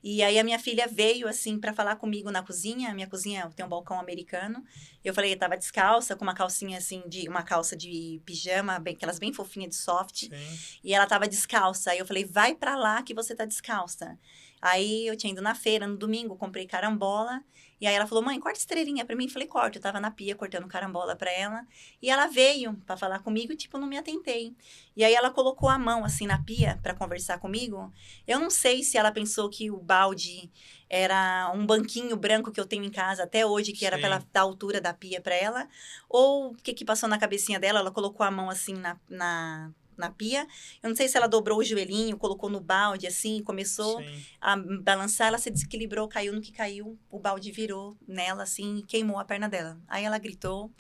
E aí a minha filha veio, assim, para falar comigo na cozinha. A minha cozinha tem um balcão americano. Eu falei, eu tava descalça, com uma calcinha, assim, uma calça de pijama, aquelas bem fofinhas de soft. Sim. E ela tava descalça. Aí eu falei, vai pra lá que você tá descalça. Aí eu tinha ido na feira no domingo, comprei carambola. E aí ela falou, mãe, corta estrelinha pra mim. Eu falei, corta. Eu tava na pia cortando carambola pra ela. E ela veio pra falar comigo e, tipo, não me atentei. E aí ela colocou a mão, assim, na pia pra conversar comigo. Eu não sei se ela pensou que o balde era um banquinho branco que eu tenho em casa até hoje, que era Sim. pra ela dar a altura da pia pra ela. Ou o que que passou na cabecinha dela, ela colocou a mão, assim, na pia. Eu não sei se ela dobrou o joelhinho, colocou no balde, assim, começou Sim. a balançar, ela se desequilibrou, caiu no que caiu, o balde virou nela, assim, e queimou a perna dela. Aí ela gritou,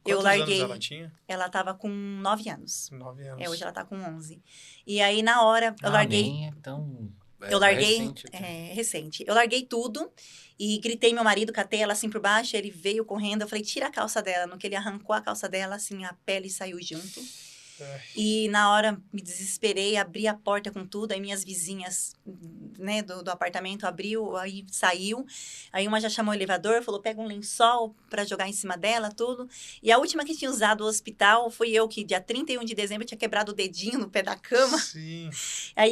eu Quantos larguei. anos ela tinha? Ela tava com 9 anos. 9 anos. Hoje ela tá com 11. E aí, na hora, eu larguei... Nem é tão... Eu larguei, recente até. recente. Eu larguei tudo e gritei meu marido, catei ela assim por baixo, ele veio correndo, eu falei, tira a calça dela. No que ele arrancou a calça dela, assim, a pele saiu junto. E na hora me desesperei, abri a porta com tudo, aí minhas vizinhas, né, do apartamento abriu, aí saiu. Aí uma já chamou o elevador, falou, pega um lençol pra jogar em cima dela, tudo. E a última que tinha usado o hospital fui eu, que dia 31 de dezembro tinha quebrado o dedinho no pé da cama. Sim. A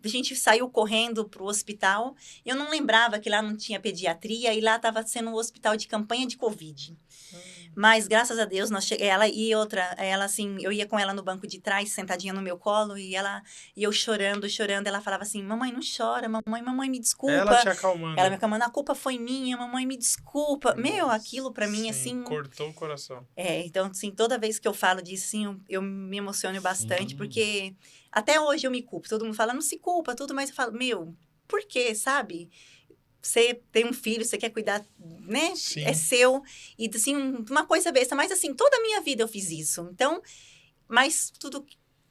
gente saiu correndo pro hospital. Eu não lembrava que lá não tinha pediatria e lá estava sendo um hospital de campanha de Covid. Mas, graças a Deus, ela e outra, ela assim, eu ia com ela no banco de trás, sentadinha no meu colo, e eu chorando, ela falava assim, mamãe, não chora, mamãe, me desculpa. Ela te acalmando. Ela me acalmando, a culpa foi minha, mamãe, me desculpa. Meu, aquilo pra mim, Sim, assim... cortou o coração. Então, assim, toda vez que eu falo disso, assim, eu me emociono bastante, Sim. porque até hoje eu me culpo. Todo mundo fala, não se culpa, tudo, mas eu falo, meu, por quê, sabe? Você tem um filho, você quer cuidar, né? Sim. É seu. E, assim, uma coisa besta. Mas, assim, toda a minha vida eu fiz isso. Então, mas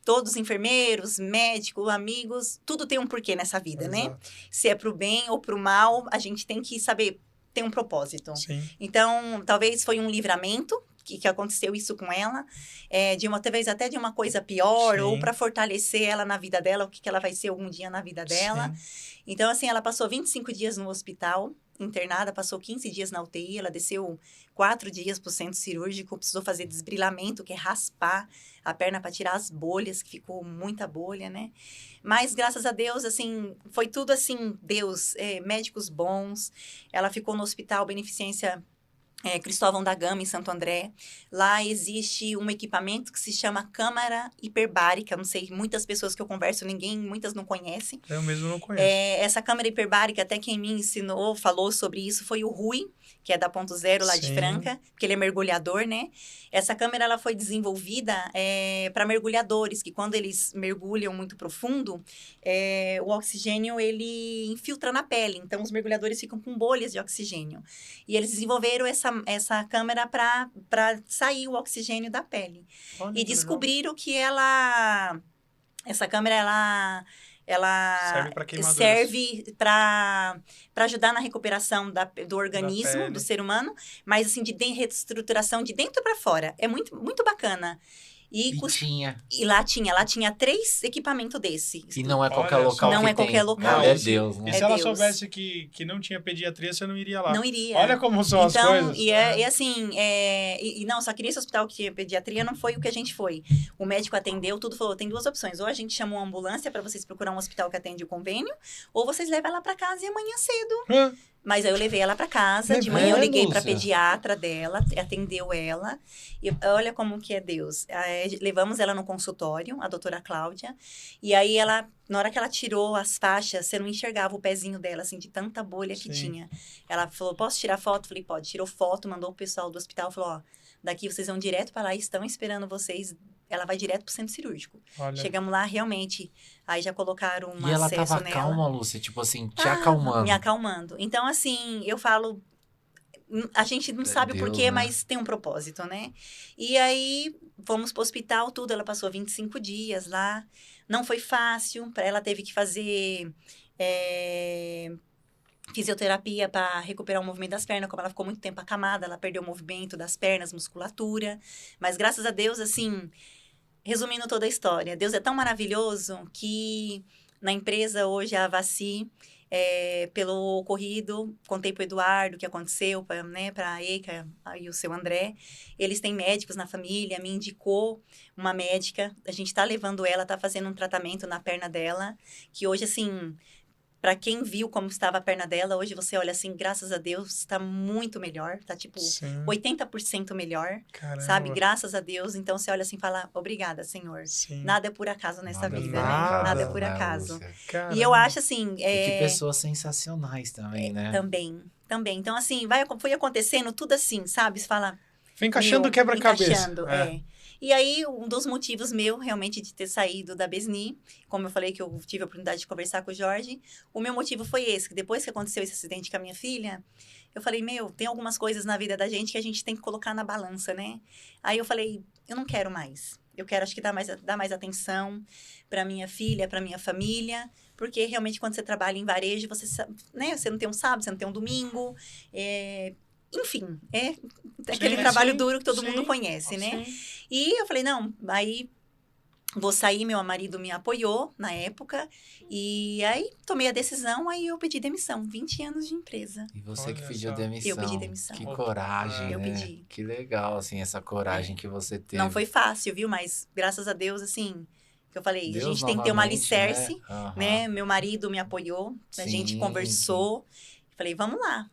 todos enfermeiros, médicos, amigos, tudo tem um porquê nessa vida, né? Exato. Se é pro bem ou pro mal, a gente tem que saber ter um propósito. Sim. Então, talvez foi um livramento que aconteceu isso com ela, talvez até de uma coisa pior, Sim. ou para fortalecer ela na vida dela, o que ela vai ser algum dia na vida dela. Sim. Então, assim, ela passou 25 dias no hospital, internada, passou 15 dias na UTI, ela desceu 4 dias pro centro cirúrgico, precisou fazer desbrilamento, que é raspar a perna para tirar as bolhas, que ficou muita bolha, né? Mas, graças a Deus, assim, foi tudo assim, Deus, médicos bons, ela ficou no hospital Beneficência Cristóvão da Gama, em Santo André. Lá existe um equipamento que se chama câmara hiperbárica. Não sei, muitas pessoas que eu converso, muitas não conhecem. Eu mesmo não conheço. Essa câmara hiperbárica, até quem me ensinou, falou sobre isso, foi o Rui, que é da Ponto Zero lá de Sim. Franca, porque ele é mergulhador, né? Essa câmera, ela foi desenvolvida para mergulhadores, que quando eles mergulham muito profundo, o oxigênio, ele infiltra na pele. Então, os mergulhadores ficam com bolhas de oxigênio. E eles desenvolveram essa câmera para sair o oxigênio da pele. Olha E que descobriram que essa câmera, ela serve para queimaduras. serve para ajudar na recuperação do organismo, pele. do ser humano, mas assim, de reestruturação de dentro para fora. É muito, muito bacana. E lá tinha 3 equipamentos desse. E não é qualquer Olha local só. Não que é qualquer tem. local. É Deus, né? E É se ela Deus. soubesse que não tinha pediatria, você não iria lá. Não iria. Olha como são as coisas. E assim, não, só que nesse hospital que tinha pediatria não foi o que a gente foi. O médico atendeu, tudo falou, tem 2 opções. Ou a gente chama uma ambulância para vocês procurar um hospital que atende o convênio, ou vocês levam ela para casa e amanhã cedo. Mas aí eu levei ela para casa, de manhã eu liguei para pediatra dela, atendeu ela. E olha como que é Deus. Levamos ela no consultório, a doutora Cláudia, e aí na hora que ela tirou as faixas, você não enxergava o pezinho dela, assim, de tanta bolha que tinha. Ela falou, posso tirar foto? Falei, pode. Tirou foto, mandou o pessoal do hospital, falou, ó, daqui vocês vão direto para lá, estão esperando vocês. Ela vai direto pro centro cirúrgico. Olha. Chegamos lá, realmente, aí já colocaram uma E ela acesso tava nela. calma, Lúcia, tipo assim, te acalmando. Me acalmando. Então, assim, eu falo, A gente não sabe o Deus, porquê, né? mas tem um propósito, né? E aí, fomos pro hospital, tudo. Ela passou 25 dias lá. Não foi fácil. Para ela, teve que fazer fisioterapia para recuperar o movimento das pernas. Como ela ficou muito tempo acamada, ela perdeu o movimento das pernas, musculatura. Mas, graças a Deus, assim, resumindo toda a história, Deus é tão maravilhoso que na empresa hoje, a Avaci, pelo ocorrido, contei para o Eduardo o que aconteceu, para a Eica e o seu André. Eles têm médicos na família, me indicou uma médica. A gente está levando ela, está fazendo um tratamento na perna dela, que hoje, assim, para quem viu como estava a perna dela, hoje você olha assim, graças a Deus, está muito melhor. Tá tipo Sim. 80% melhor, Caramba. sabe? Graças a Deus. Então você olha assim e fala, obrigada, Senhor. Sim. Nada é por acaso nessa Nada vida, por né? acaso, Nada é por né, acaso. Lúcia? E eu acho assim. E que pessoas sensacionais também, né? Também. Então, assim, foi acontecendo tudo assim, sabe? Você fala. Vem encaixando o Meu, quebra-cabeça. encaixando, E aí, um dos motivos meu, realmente, de ter saído da Besni, como eu falei que eu tive a oportunidade de conversar com o Jorge, o meu motivo foi esse, que depois que aconteceu esse acidente com a minha filha, eu falei, tem algumas coisas na vida da gente que a gente tem que colocar na balança, né? Aí eu falei, eu não quero mais. Eu quero, acho que, dar mais atenção para minha filha, para minha família, porque realmente quando você trabalha em varejo, né, você não tem um sábado, você não tem um domingo, enfim, aquele trabalho duro que todo mundo conhece, né? Sim. E eu falei, não, aí vou sair, meu marido me apoiou na época, e aí tomei a decisão, aí eu pedi demissão, 20 anos de empresa. E você Olha que pediu só. demissão. Eu pedi demissão. Que coragem, Eu né? pedi. Que legal, assim, essa coragem que você teve. Não foi fácil, viu? Mas graças a Deus, assim, que eu falei, Deus a gente tem que ter uma novamente, alicerce, Aham. né? Meu marido me apoiou, a gente Sim, conversou, falei, vamos lá,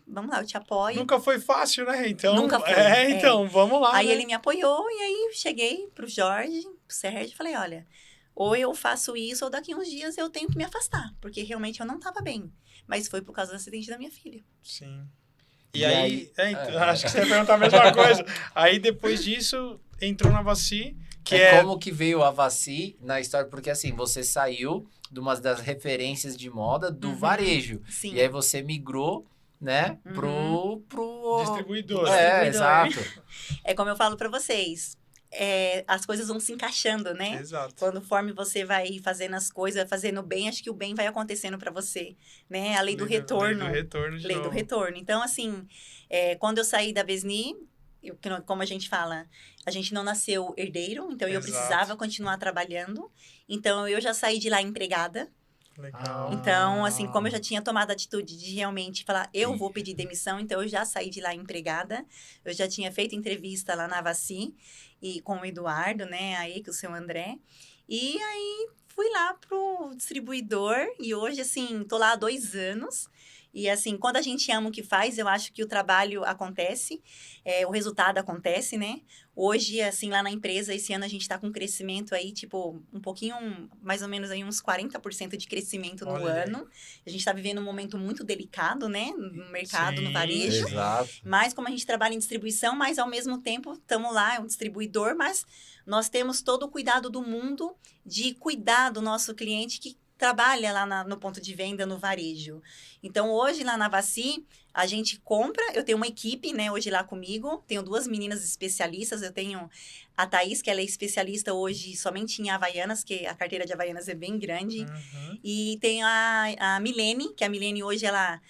vamos lá, eu te apoio. Nunca foi fácil, né? Então, Nunca foi, então, vamos lá, Aí né? ele me apoiou e aí cheguei pro Jorge, pro Sérgio, e falei, olha, ou eu faço isso ou daqui uns dias eu tenho que me afastar, porque realmente eu não tava bem. Mas foi por causa do acidente da minha filha. Sim. E E aí, aí- então, acho que você ia perguntar a mesma coisa. Aí, depois disso, entrou na Avaci, que Como que veio a Avaci na história? Porque, assim, você saiu de uma das referências de moda do varejo. Sim. E aí você migrou, né, pro... distribuidor. É, Distribuidor. exato. É como eu falo pra vocês, as coisas vão se encaixando, né? Exato. Conforme você vai fazendo as coisas, vai fazendo bem, acho que o bem vai acontecendo pra você, né? A lei do retorno. Lei do retorno de Lei novo. do retorno. Então, assim, quando eu saí da Besni, como a gente fala, a gente não nasceu herdeiro, então eu Exato. precisava continuar trabalhando. Então, eu já saí de lá empregada. Legal. Então, assim, como eu já tinha tomado a atitude de realmente falar, eu Sim. vou pedir demissão, então eu já saí de lá empregada. Eu já tinha feito entrevista lá na Avaci e com o Eduardo, né, aí com o seu André. E aí fui lá pro distribuidor e hoje, assim, tô lá há 2 anos. E, assim, quando a gente ama o que faz, eu acho que o trabalho acontece, o resultado acontece, né? Hoje, assim, lá na empresa, esse ano a gente tá com um crescimento aí, tipo, um pouquinho, mais ou menos aí uns 40% de crescimento no Olha aí. ano. A gente tá vivendo um momento muito delicado, né? No mercado, no Sim, varejo. Exato. Mas como a gente trabalha em distribuição, mas ao mesmo tempo estamos lá, é um distribuidor, mas nós temos todo o cuidado do mundo de cuidar do nosso cliente que trabalha lá no ponto de venda, no varejo. Então, hoje lá na Avaci, a gente compra, eu tenho uma equipe, né, hoje lá comigo, tenho 2 meninas especialistas, eu tenho a Thaís, que ela é especialista hoje somente em Havaianas, que a carteira de Havaianas é bem grande, Uhum. e tem a Milene, que a Milene hoje, ela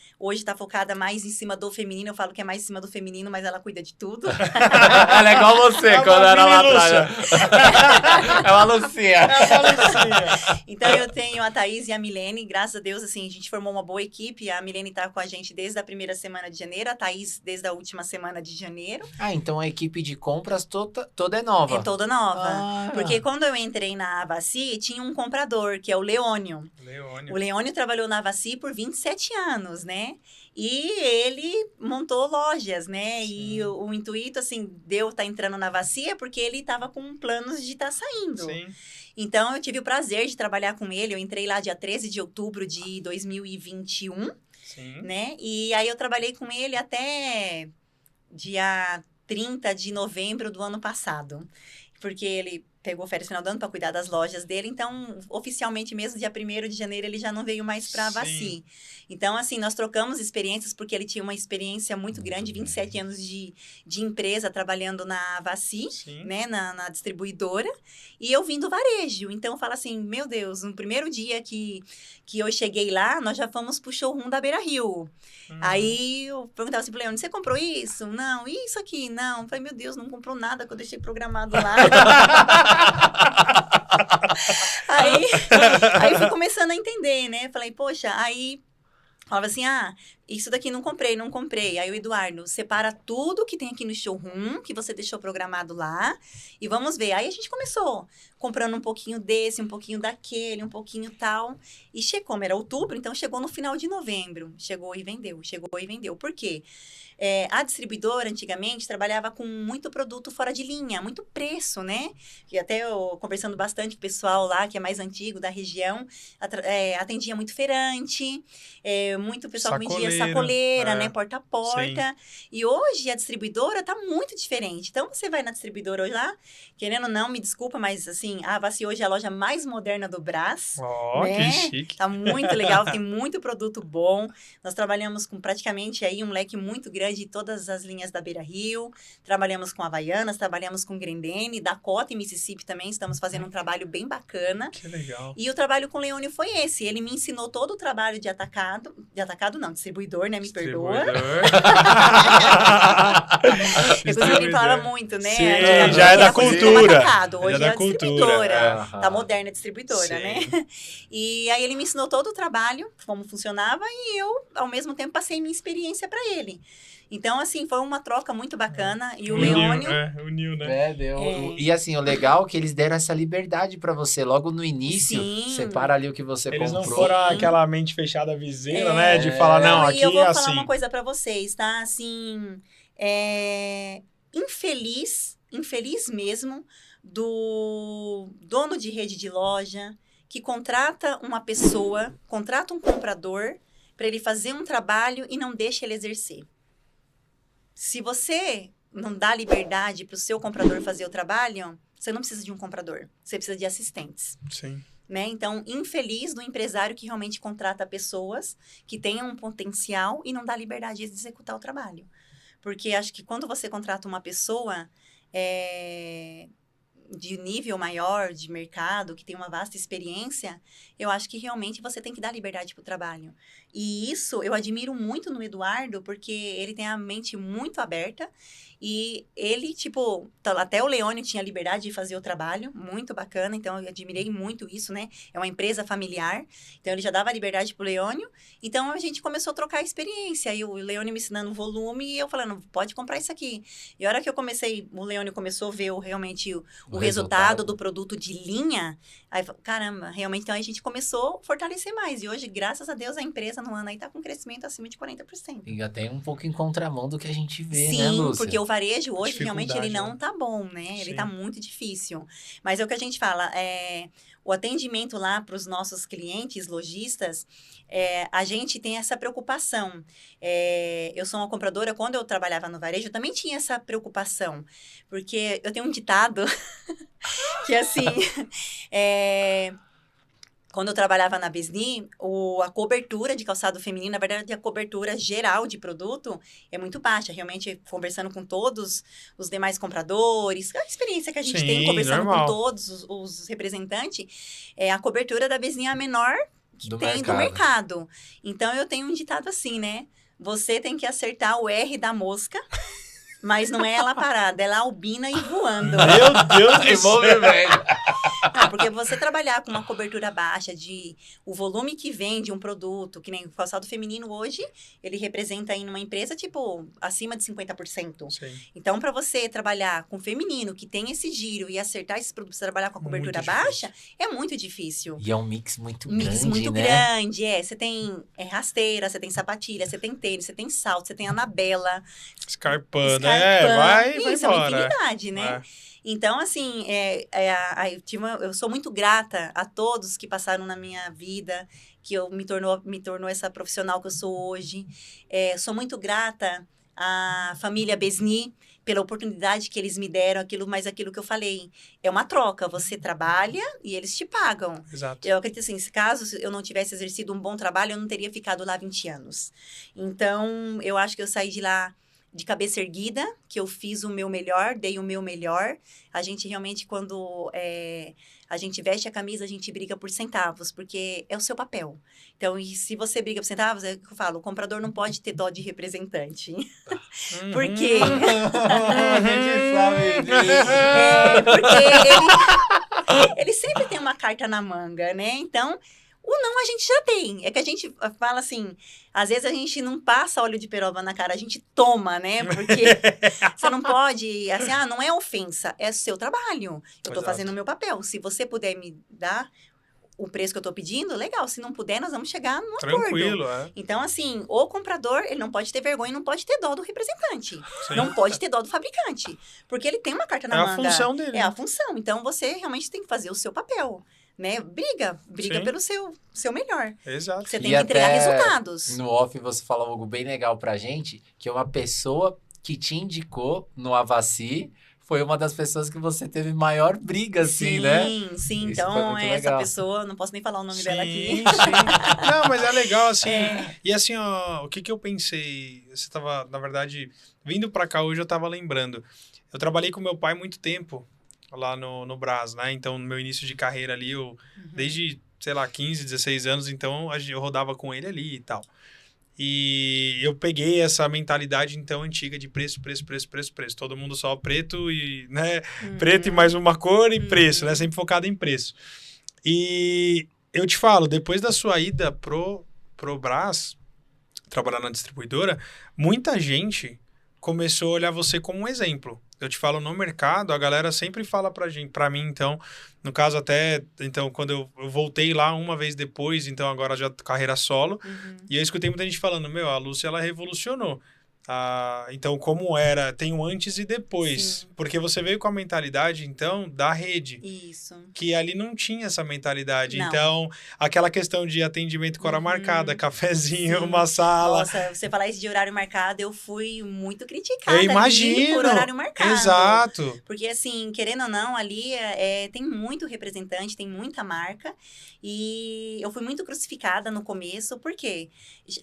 tá focada mais em cima do feminino, eu falo que é mais em cima do feminino, mas ela cuida de tudo. Ela é igual você, É quando uma era lá mini atrás. É uma Lucinha. É a Valencinha. Então, eu tenho a Thaís e a Milene, graças a Deus, assim, a gente formou uma boa equipe, a Milene tá com a gente desde a primeira semana de janeiro, a Thaís desde a última semana de janeiro, Ah, então a equipe de compras toda é nova. é toda nova. Ah. Porque quando eu entrei na Avaci, tinha um comprador, que é o Leônio. Leônio. O Leônio trabalhou na Avaci por 27 anos, né? E ele montou lojas, né? Sim. E o intuito, assim, de eu estar entrando na Avaci é porque ele estava com planos de estar saindo. Sim. Então, eu tive o prazer de trabalhar com ele. Eu entrei lá dia 13 de outubro de 2021, Sim. né? E aí, eu trabalhei com ele até dia 30 de novembro do ano passado. Porque ele pegou férias no final do ano para cuidar das lojas dele, então, oficialmente mesmo, dia 1º de janeiro, ele já não veio mais para a Vaci. Então, assim, nós trocamos experiências, porque ele tinha uma experiência muito grande, 27 anos de empresa trabalhando na Vaci, né, na distribuidora, e eu vim do varejo. Então, eu falo assim, meu Deus, no primeiro dia que eu cheguei lá, nós já fomos pro showroom da Beira-Rio. Aí, eu perguntava assim pro Leone, você comprou isso? Não. E isso aqui? Não. Eu falei, meu Deus, não comprou nada que eu deixei programado lá. aí eu fui começando a entender, né? Falei, poxa, aí falava assim, isso daqui não comprei. Aí o Eduardo, separa tudo que tem aqui no showroom, que você deixou programado lá, e vamos ver. Aí a gente começou comprando um pouquinho desse, um pouquinho daquele, um pouquinho tal, e chegou, era outubro, então chegou no final de novembro. Chegou e vendeu. Por quê? A distribuidora, antigamente, trabalhava com muito produto fora de linha, muito preço, né? E até eu, conversando bastante com o pessoal lá, que é mais antigo, da região, atendia muito feirante, muito pessoal que vendia sacoleira, né? Porta a porta. Sim. E hoje, a distribuidora tá muito diferente. Então, você vai na distribuidora hoje lá, querendo ou não, me desculpa, mas assim, a Vaci hoje é a loja mais moderna do Brás. Que chique. Tá muito legal, tem muito produto bom. Nós trabalhamos com praticamente aí um leque muito grande de todas as linhas da Beira-Rio, trabalhamos com Havaianas, trabalhamos com Grendene, Dakota e Mississippi também, estamos fazendo um trabalho bem bacana. Que legal. E o trabalho com o Leone foi esse, ele me ensinou todo o trabalho de distribuidor, né, me perdoa. Ele falava muito, né? Sim, já é da cultura. Hoje é a distribuidora, tá moderna a distribuidora, né? E aí ele me ensinou todo o trabalho, como funcionava, e eu, ao mesmo tempo, passei minha experiência para ele. Então, assim, foi uma troca muito bacana. E o Leônio... uniu, né? Deu. E assim, o legal é que eles deram essa liberdade pra você. Logo no início, separa ali o que você comprou. Eles não foram aquela mente fechada viseira, né? De falar, não, aqui é assim. E eu vou falar uma coisa pra vocês, tá? Assim, infeliz mesmo do dono de rede de loja que contrata uma pessoa, contrata um comprador para ele fazer um trabalho e não deixa ele exercer. Se você não dá liberdade para o seu comprador fazer o trabalho, você não precisa de um comprador, você precisa de assistentes. Sim. Né? Então, infeliz do empresário que realmente contrata pessoas que tenham um potencial e não dá liberdade de executar o trabalho. Porque acho que quando você contrata uma pessoa de nível maior, de mercado, que tem uma vasta experiência, eu acho que realmente você tem que dar liberdade para o trabalho. E isso eu admiro muito no Eduardo, porque ele tem a mente muito aberta e ele, tipo, até o Leone tinha liberdade de fazer o trabalho, muito bacana, então eu admirei muito isso, né? É uma empresa familiar, então ele já dava liberdade pro Leônio, então a gente começou a trocar experiência, e o Leônio me ensinando volume e eu falando, pode comprar isso aqui. E a hora que eu comecei, o Leônio começou a ver realmente o resultado do produto de linha, aí caramba, realmente, então a gente começou a fortalecer mais, e hoje, graças a Deus, a empresa no ano aí tá com crescimento acima de 40%. E até um pouco em contramão do que a gente vê, sim, né, Lúcia? Porque o varejo hoje, realmente, ele não tá bom, né? Ele tá muito difícil. Mas é o que a gente fala, o atendimento lá para os nossos clientes, lojistas, a gente tem essa preocupação. Eu sou uma compradora, quando eu trabalhava no varejo, eu também tinha essa preocupação. Porque eu tenho um ditado que, assim... Quando eu trabalhava na Besni, a cobertura de calçado feminino, na verdade, a cobertura geral de produto é muito baixa. Realmente, conversando com todos os demais compradores, a experiência que a gente tem conversando com todos os representantes, a cobertura da Besni é a menor que tem do mercado. Então, eu tenho um ditado assim, né? Você tem que acertar o R da mosca... Mas não é ela parada, ela albina e voando. Meu Deus do céu, velho. Não, porque você trabalhar com uma cobertura baixa o volume que vende um produto, que nem o calçado feminino hoje, ele representa aí numa empresa, tipo, acima de 50%. Sim. Então, para você trabalhar com feminino, que tem esse giro e acertar esses produtos, trabalhar com a cobertura baixa, é muito difícil. E é um mix muito grande, Mix muito né? grande, Você tem rasteira, você tem sapatilha, você tem tênis, você tem salto, você tem Anabela. Escarpando, vai isso, é uma infinidade, né? Então, assim, eu sou muito grata a todos que passaram na minha vida, que me tornou essa profissional que eu sou hoje. Sou muito grata a família Besni, pela oportunidade que eles me deram, mas aquilo que eu falei, é uma troca, você trabalha e eles te pagam. Exato. Eu acredito assim, se caso eu não tivesse exercido um bom trabalho, eu não teria ficado lá 20 anos. Então, eu acho que eu saí de lá de cabeça erguida, que eu fiz o meu melhor, dei o meu melhor. A gente realmente, quando a gente veste a camisa, a gente briga por centavos, porque é o seu papel. Então, e se você briga por centavos, é o que eu falo, o comprador não pode ter dó de representante. Porque... A gente sabe disso. Porque ele sempre tem uma carta na manga, né? Então, o não a gente já tem. É que a gente fala assim, às vezes a gente não passa óleo de peroba na cara, a gente toma, né? Porque você não pode, assim, não é ofensa, é seu trabalho. Eu tô Exato. fazendo o meu papel. Se você puder me dar o preço que eu tô pedindo, legal. Se não puder, nós vamos chegar num acordo. Tranquilo, é. Então, assim, o comprador, ele não pode ter vergonha, não pode ter dó do representante. Sim. Não pode ter dó do fabricante. Porque ele tem uma carta na É a manga. função dele. É a função. Então, você realmente tem que fazer o seu papel, né? Briga Sim. pelo seu melhor. Exato. Você E tem que entregar até resultados. No off você falou algo bem legal pra gente, que uma pessoa que te indicou no Avassi foi uma das pessoas que você teve maior briga, assim, sim, né? Sim, Isso então foi muito essa legal. pessoa, não posso nem falar o nome Sim, dela aqui. sim. Não, mas é legal, assim. E assim, ó, o que eu pensei? Você tava, na verdade, vindo pra cá hoje, eu tava lembrando. Eu trabalhei com meu pai muito tempo lá no Brás, né? Então, no meu início de carreira ali, desde, sei lá, 15, 16 anos, então eu rodava com ele ali e tal. E eu peguei essa mentalidade, então, antiga de preço. Todo mundo só preto e, né? Preto e mais uma cor e preço, né? Sempre focado em preço. E eu te falo, depois da sua ida pro Brás, trabalhar na distribuidora, muita gente começou a olhar você como um exemplo. Eu te falo, no mercado, a galera sempre fala pra mim, então, no caso até, então, quando eu voltei lá uma vez depois, então agora já carreira solo, e eu escutei muita gente falando, a Lúcia, ela revolucionou. Então, como era, tem o antes e depois. Sim. Porque você veio com a mentalidade, então, da rede. Isso. Que ali não tinha essa mentalidade. Não. Então, aquela questão de atendimento com hora marcada, cafezinho, Sim. uma sala. Nossa, você falar isso de horário marcado, eu fui muito criticada Eu imagino. ali por horário marcado. Exato. Porque, assim, querendo ou não, ali tem muito representante, tem muita marca. E eu fui muito crucificada no começo, porque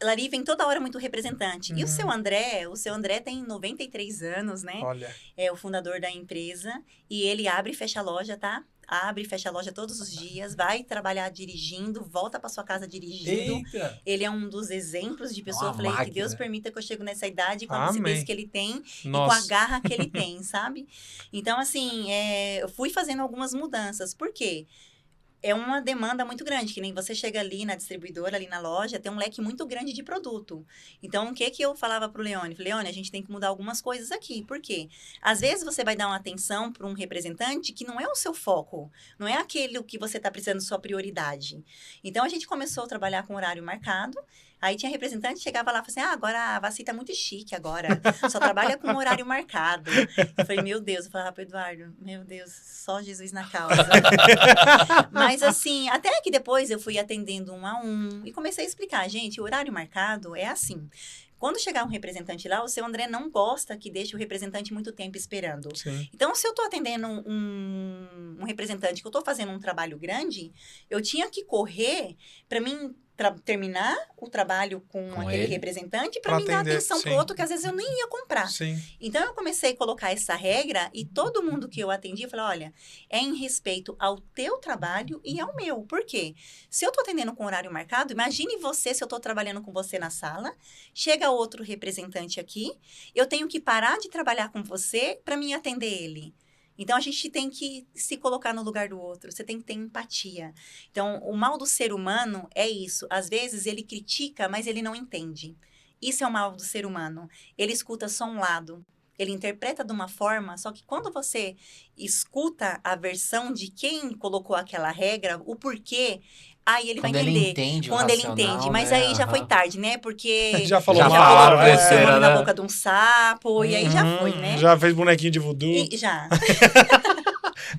ali vem toda hora muito representante. E o seu André tem 93 anos, né? Olha. É o fundador da empresa. E ele abre e fecha a loja, tá? Abre e fecha a loja todos os dias, vai trabalhar dirigindo, volta para sua casa dirigindo. Eita! Ele é um dos exemplos de pessoa. Uma Eu falei, que máquina. Deus permita que eu chegue nessa idade com a Amém. lucidez que ele tem e com a Nossa. garra que ele tem, sabe? Então, assim, eu fui fazendo algumas mudanças. Por quê? É uma demanda muito grande, que nem você chega ali na distribuidora, ali na loja, tem um leque muito grande de produto. Então, o que eu falava pro Leone? Falei, Leone, a gente tem que mudar algumas coisas aqui. Por quê? Às vezes você vai dar uma atenção para um representante que não é o seu foco, não é aquele que você está precisando sua prioridade. Então, a gente começou a trabalhar com horário marcado. Aí tinha representante que chegava lá e falava assim, agora a Avassi tá muito chique agora, só trabalha com horário marcado. Eu falei, meu Deus, eu falava pro Eduardo, meu Deus, só Jesus na causa. Mas assim, até que depois eu fui atendendo um a um e comecei a explicar, gente, o horário marcado é assim. Quando chegar um representante lá, o seu André não gosta que deixe o representante muito tempo esperando. Sim. Então, se eu estou atendendo um representante que eu estou fazendo um trabalho grande, eu tinha que correr para mim terminar o trabalho com aquele ele? representante Pra para me dar atender, atenção sim. para o outro que às vezes eu nem ia comprar. Sim. Então, eu comecei a colocar essa regra e todo mundo que eu atendi, eu falei, olha, é em respeito ao teu trabalho e ao meu. Por quê? Se eu estou atendendo com horário marcado, imagine você se eu estou trabalhando com você na sala, chega outro representante aqui, eu tenho que parar de trabalhar com você para me atender ele. Então, a gente tem que se colocar no lugar do outro, você tem que ter empatia. Então, o mal do ser humano é isso. Às vezes, ele critica, mas ele não entende. Isso é o mal do ser humano. Ele escuta só um lado. Ele interpreta de uma forma, só que quando você escuta a versão de quem colocou aquela regra, o porquê, aí ele Quando vai ele entender. entende o Quando ele racional, entende. Mas né? aí já foi Aham. tarde, né? Porque Já falou Já mal, falaram colocou besteira, o nome né? na boca de um sapo, e aí já foi, né? Já fez bonequinho de voodoo. E já.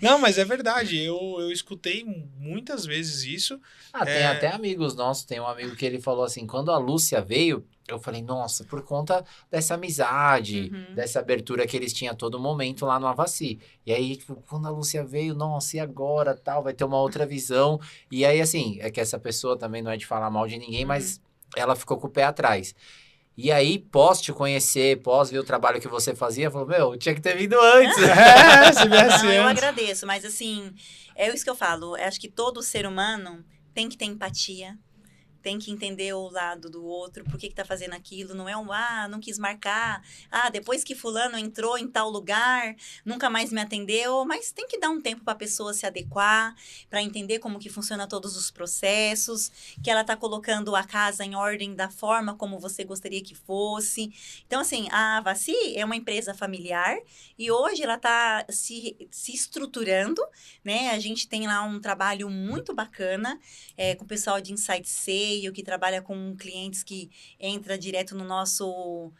Não, mas é verdade. Eu escutei muitas vezes isso. Tem até amigos nossos, tem um amigo que ele falou assim, quando a Lúcia veio, eu falei, nossa, por conta dessa amizade, Uhum. dessa abertura que eles tinham a todo momento lá no Avassi. E aí, tipo, quando a Lúcia veio, nossa, e agora, tal, vai ter uma outra visão. E aí, assim, é que essa pessoa também não é de falar mal de ninguém, mas ela ficou com o pé atrás. E aí, pós te conhecer, pós ver o trabalho que você fazia, falou, meu, tinha que ter vindo antes. Se viesse Não, eu antes. agradeço, mas assim, é isso que eu falo. Eu acho que todo ser humano tem que ter empatia, tem que entender o lado do outro, por que tá fazendo aquilo, não é não quis marcar, depois que fulano entrou em tal lugar, nunca mais me atendeu, mas tem que dar um tempo para a pessoa se adequar, para entender como que funciona todos os processos, que ela tá colocando a casa em ordem da forma como você gostaria que fosse. Então, assim, a Avassi é uma empresa familiar e hoje ela tá se estruturando, né? A gente tem lá um trabalho muito bacana, com o pessoal de Insight Sales, que trabalha com clientes que entra direto no nosso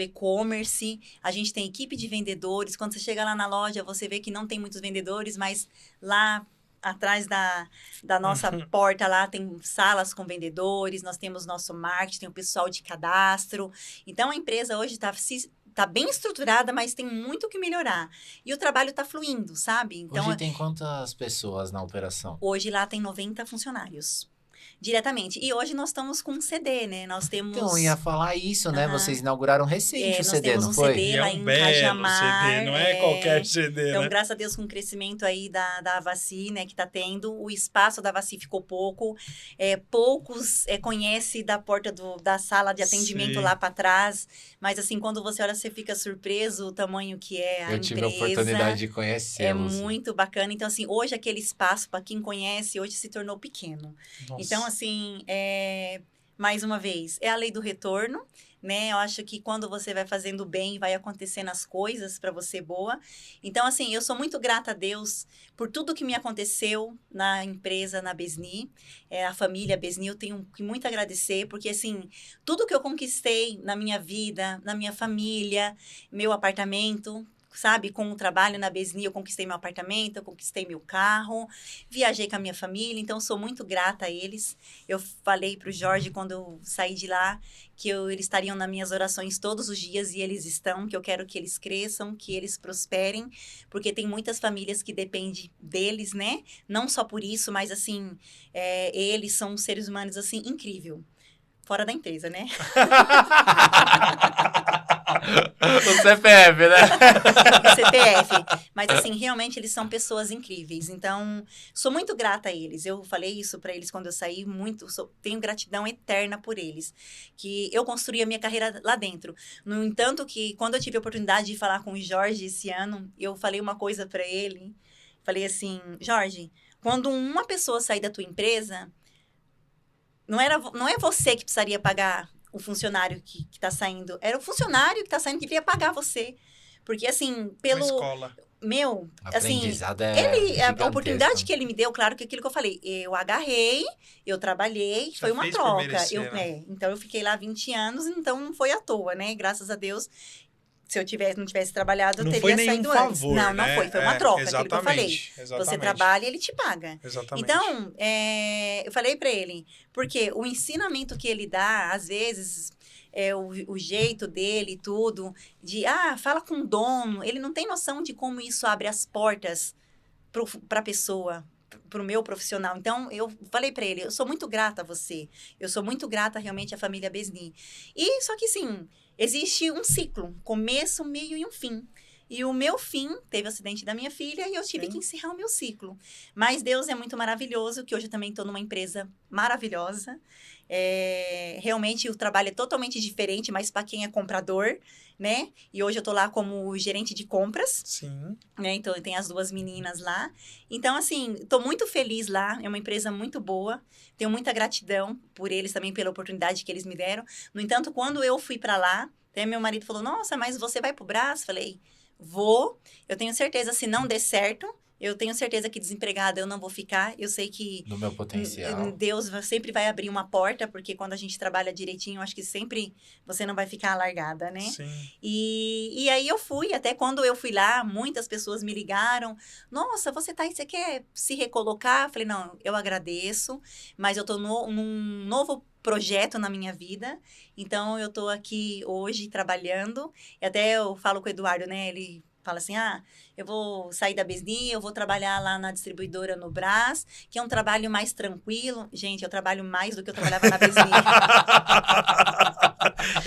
e-commerce. A gente tem equipe de vendedores. Quando você chega lá na loja, você vê que não tem muitos vendedores, mas lá atrás da nossa porta lá tem salas com vendedores, nós temos nosso marketing, tem o pessoal de cadastro. Então, a empresa hoje está bem estruturada, mas tem muito o que melhorar. E o trabalho está fluindo, sabe? Então, Hoje tem quantas pessoas na operação? hoje lá tem 90 funcionários. Diretamente. E hoje nós estamos com um CD, né? Nós temos... Então, eu ia falar isso, né? Aham. Vocês inauguraram recente o nós CD, temos não um foi? CD E lá é em um belo Cajamar. CD, não é qualquer CD, Então, né? graças a Deus, com o crescimento aí da Avassi, né, que tá tendo, o espaço da Avassi ficou pouco. Poucos conhecem da porta da sala de atendimento Sim. lá para trás. Mas, assim, quando você olha, você fica surpreso o tamanho que é a Eu empresa. tive a oportunidade de conhecer, É Lúcia. muito bacana. Então, assim, hoje aquele espaço, para quem conhece, hoje se tornou pequeno. Nossa. Então, assim, mais uma vez, é a lei do retorno, né? Eu acho que quando você vai fazendo bem, vai acontecendo as coisas para você boa. Então, assim, eu sou muito grata a Deus por tudo que me aconteceu na empresa, na Besni. A família Besni, eu tenho que muito agradecer, porque, assim, tudo que eu conquistei na minha vida, na minha família, meu apartamento, sabe, com o trabalho na Besni, eu conquistei meu apartamento, eu conquistei meu carro, viajei com a minha família, então sou muito grata a eles. Eu falei para o Jorge, quando eu saí de lá, que eles estariam nas minhas orações todos os dias, e eles estão, que eu quero que eles cresçam, que eles prosperem, porque tem muitas famílias que dependem deles, né? Não só por isso, mas assim, eles são seres humanos, assim, incrível. Fora da empresa, né? O CPF, né? CPF. Mas, assim, realmente eles são pessoas incríveis. Então, sou muito grata a eles. Eu falei isso para eles quando eu saí, tenho gratidão eterna por eles. Que eu construí a minha carreira lá dentro. No entanto, que quando eu tive a oportunidade de falar com o Jorge esse ano, eu falei uma coisa para ele. Falei assim, Jorge, quando uma pessoa sair da tua empresa, não é você que precisaria pagar o funcionário que está saindo. Era o funcionário que está saindo que devia pagar você. Porque, assim, Uma pelo... escola. Meu, assim, Aprendizado é a gigantesco. oportunidade que ele me deu, claro que aquilo que eu falei, eu agarrei, eu trabalhei, Já foi uma fez por troca. merecer, né? Então, eu fiquei lá 20 anos, então não foi à toa, né? Graças a Deus, se eu não tivesse trabalhado, eu Não teria foi nenhum saído antes. favor, Não né? foi uma troca, aquilo que eu falei. Exatamente. Você trabalha e ele te paga. Exatamente. Então, eu falei para ele, porque o ensinamento que ele dá, às vezes, o jeito dele e tudo, fala com o dono, ele não tem noção de como isso abre as portas para a pessoa, para o meu profissional. Então, eu falei para ele, eu sou muito grata a você, eu sou muito grata realmente à família Besni. E, só que sim, existe um ciclo, começo, meio e um fim. E o meu fim, teve o acidente da minha filha e eu tive que encerrar o meu ciclo. Mas Deus é muito maravilhoso, que hoje eu também estou numa empresa maravilhosa. Realmente o trabalho é totalmente diferente, mas para quem é comprador, né? E hoje eu estou lá como gerente de compras. Sim. Né? Então, tem as 2 meninas lá. Então, assim, estou muito feliz lá. É uma empresa muito boa. Tenho muita gratidão por eles também, pela oportunidade que eles me deram. No entanto, quando eu fui para lá, até meu marido falou, nossa, mas você vai pro Brás? Falei, vou. Eu tenho certeza, se não der certo, Eu tenho certeza que desempregada eu não vou ficar. Eu sei que Do meu potencial. Deus sempre vai abrir uma porta, porque quando a gente trabalha direitinho, eu acho que sempre você não vai ficar largada, né? Sim. E aí eu fui, até quando eu fui lá, muitas pessoas me ligaram. Nossa, você quer se recolocar? Eu falei, não, eu agradeço, mas eu tô num novo projeto na minha vida. Então, eu tô aqui hoje trabalhando. E até eu falo com o Eduardo, né? Ele fala assim, eu vou sair da Besni, eu vou trabalhar lá na distribuidora no Brás, que é um trabalho mais tranquilo. Gente, eu trabalho mais do que eu trabalhava na Besni.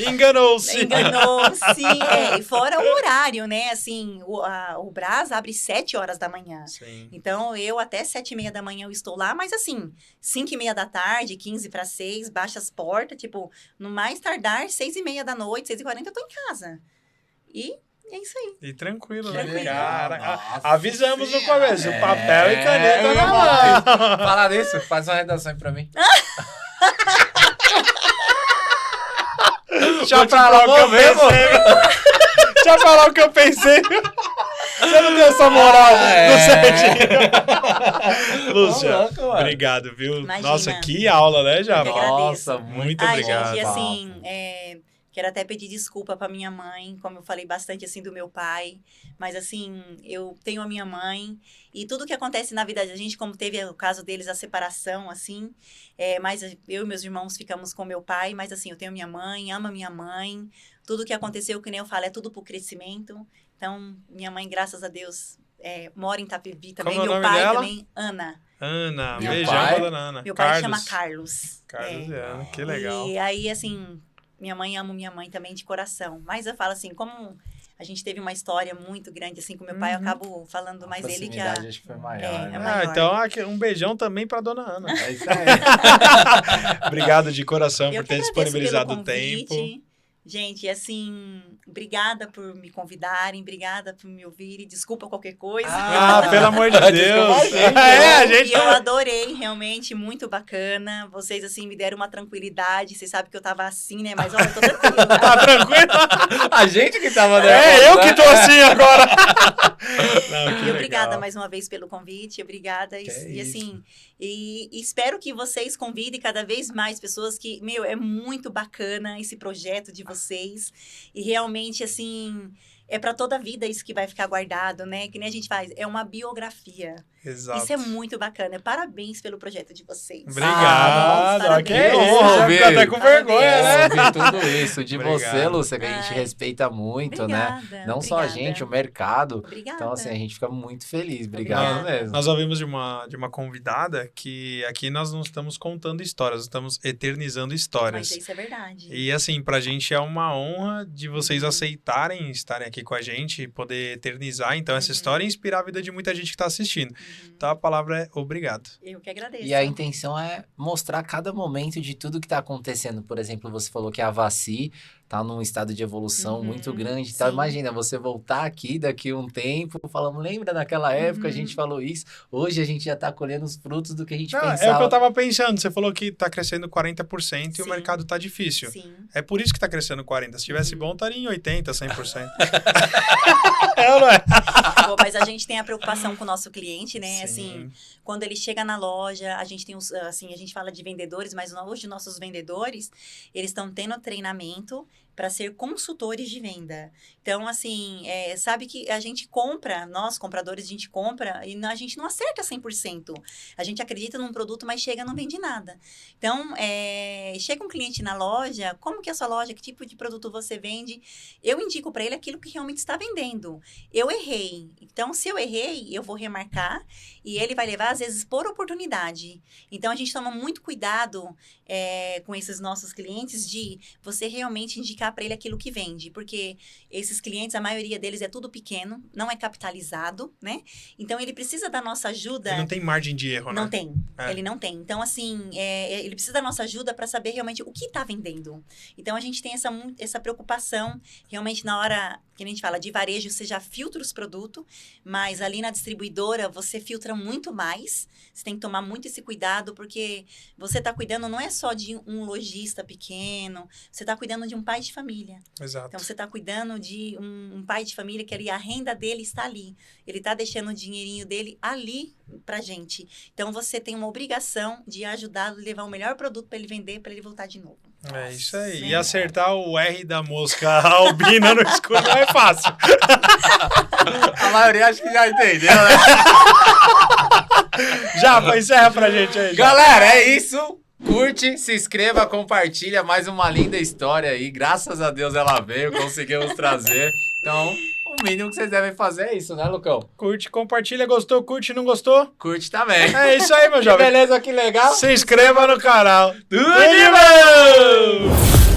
Enganou-se. Enganou-se. E fora o horário, né? Assim, o Brás abre 7 horas da manhã. Sim. Então, eu até 7h30 da manhã eu estou lá, mas assim, 5h30 da tarde, 15 para 6, baixa as portas, tipo, no mais tardar, 6h30 da noite, 6h40 eu tô em casa. E é isso aí. E tranquilo, né? Tranquilo. Cara, Nossa avisamos no Senhora. começo, o papel e caneta eu ia na falar mão. isso. Falar nisso, faz uma redação aí pra mim. Deixa eu Vou te falar o que eu promover, pensei. Deixa eu falar o que eu pensei. Você não tem essa moral do Serginho. Lúcia, Ô, louco, mano. obrigado, viu? Imagina. Nossa, que aula, né, Eu Japa? que agradeço. Nossa, muito Ai, obrigado. gente, assim, quero até pedir desculpa pra minha mãe, como eu falei bastante, assim, do meu pai. Mas, assim, eu tenho a minha mãe. E tudo que acontece na vida da gente, como teve o caso deles, a separação, assim. Mas eu e meus irmãos ficamos com meu pai. Mas, assim, eu tenho minha mãe, amo a minha mãe. Tudo que aconteceu, que nem eu falo, é tudo pro crescimento. Então, minha mãe, graças a Deus, mora em Itapevi também. Como é o Meu nome pai dela? também, Ana. Ana, Meu beijão pai? pra dona Ana. Meu pai Carlos. chama Carlos. Carlos e Ana, que legal. E aí, assim, minha mãe, amo minha mãe também de coração. Mas eu falo assim, como a gente teve uma história muito grande, assim, com meu pai, eu acabo falando mais dele que a... proximidade acho que foi maior. É né? maior. Então, aqui, um beijão também pra dona Ana. É isso aí. Obrigado de coração Eu por que ter agradeço disponibilizado pelo o tempo. convite. Gente, assim, obrigada por me convidarem, obrigada por me ouvirem, desculpa qualquer coisa. Pelo amor de Desculpa Deus. a gente, A E gente... eu adorei, realmente, muito bacana. Vocês, assim, me deram uma tranquilidade. Vocês sabem que eu tava assim, né? Mas olha, eu tô tranquila. Tá tranquilo? A gente que tava nervoso, Eu que né? tô assim agora. Não, que E obrigada legal. mais uma vez pelo convite, obrigada. Que é E isso. assim, e espero que vocês convidem cada vez mais pessoas que, é muito bacana esse projeto de vocês. E realmente, assim, é para toda a vida isso que vai ficar guardado, né? Que nem a gente faz, é uma biografia. Exato. Isso é muito bacana. Parabéns pelo projeto de vocês. Obrigado. Parabéns. Que isso, honra já ouvir. fico até com vergonha, né? Ouvir tudo isso de Obrigado. você, Lúcia, que a gente Ai. respeita muito, né? Obrigada, Não só a obrigada. gente, o mercado. Obrigada. Então, assim, a gente fica muito feliz. Obrigado Obrigada. mesmo. Nós ouvimos de uma convidada que aqui nós não estamos contando histórias, nós estamos eternizando histórias. Mas isso é verdade. E assim, pra gente é uma honra de vocês aceitarem estarem aqui com a gente e poder eternizar, então, essa história e inspirar a vida de muita gente que tá assistindo. Então, a palavra é obrigado. Eu que agradeço. E a intenção é mostrar cada momento de tudo que tá acontecendo. Por exemplo, você falou que a Vaci tá num estado de evolução Uhum, muito grande. Então, sim. imagina, você voltar aqui daqui um tempo, falando, lembra naquela época a gente falou isso? Hoje a gente já tá colhendo os frutos do que a gente Não, é o pensava. que eu tava pensando, você falou que tá crescendo 40% e o Sim. mercado tá difícil. Sim. É por isso que tá crescendo 40%. Se tivesse bom, estaria em 80%, 100%. É ou não é? Pô, mas a gente tem a preocupação com o nosso cliente, né? Sim. Assim, quando ele chega na loja, a gente tem os, assim, a gente fala de vendedores, mas hoje nossos vendedores, eles estão tendo treinamento para ser consultores de venda. Então, assim, sabe que a gente compra, nós compradores, a gente compra e a gente não acerta 100%. A gente acredita num produto, mas chega e não vende nada. Então, chega um cliente na loja, como que é a sua loja, que tipo de produto você vende? Eu indico para ele aquilo que realmente está vendendo. Eu errei. Então, se eu errei, eu vou remarcar e ele vai levar, às vezes, por oportunidade. Então, a gente toma muito cuidado com esses nossos clientes de você realmente indicar para ele aquilo que vende, porque esses clientes, a maioria deles é tudo pequeno, não é capitalizado, né? Então, ele precisa da nossa ajuda. Ele não tem margem de erro, Não né? tem, É. ele não tem. Então, assim, ele precisa da nossa ajuda para saber realmente o que está vendendo. Então, a gente tem essa preocupação, realmente na hora, que a gente fala, de varejo, você já filtra os produtos, mas ali na distribuidora, você filtra muito mais. Você tem que tomar muito esse cuidado, porque você está cuidando não é só de um lojista pequeno, você está cuidando de um pai de de família. Exato. Então, você está cuidando de um pai de família que ali, a renda dele está ali. Ele está deixando o dinheirinho dele ali pra gente. Então, você tem uma obrigação de ajudá-lo, levar o melhor produto para ele vender, para ele voltar de novo. É isso aí. Nossa, E acertar o R da mosca albina no escuro não é fácil. A maioria acho que já entendeu, né? Japa, encerra pra gente aí. Japa. Galera, é isso. Curte, se inscreva, compartilha. Mais uma linda história aí. Graças a Deus ela veio, conseguimos trazer. Então, o mínimo que vocês devem fazer é isso, né, Lucão? Curte, compartilha. Gostou, curte, não gostou? Curte também. É isso aí, meu Que jovem. beleza, que legal. Se inscreva no canal. Tudo de bom!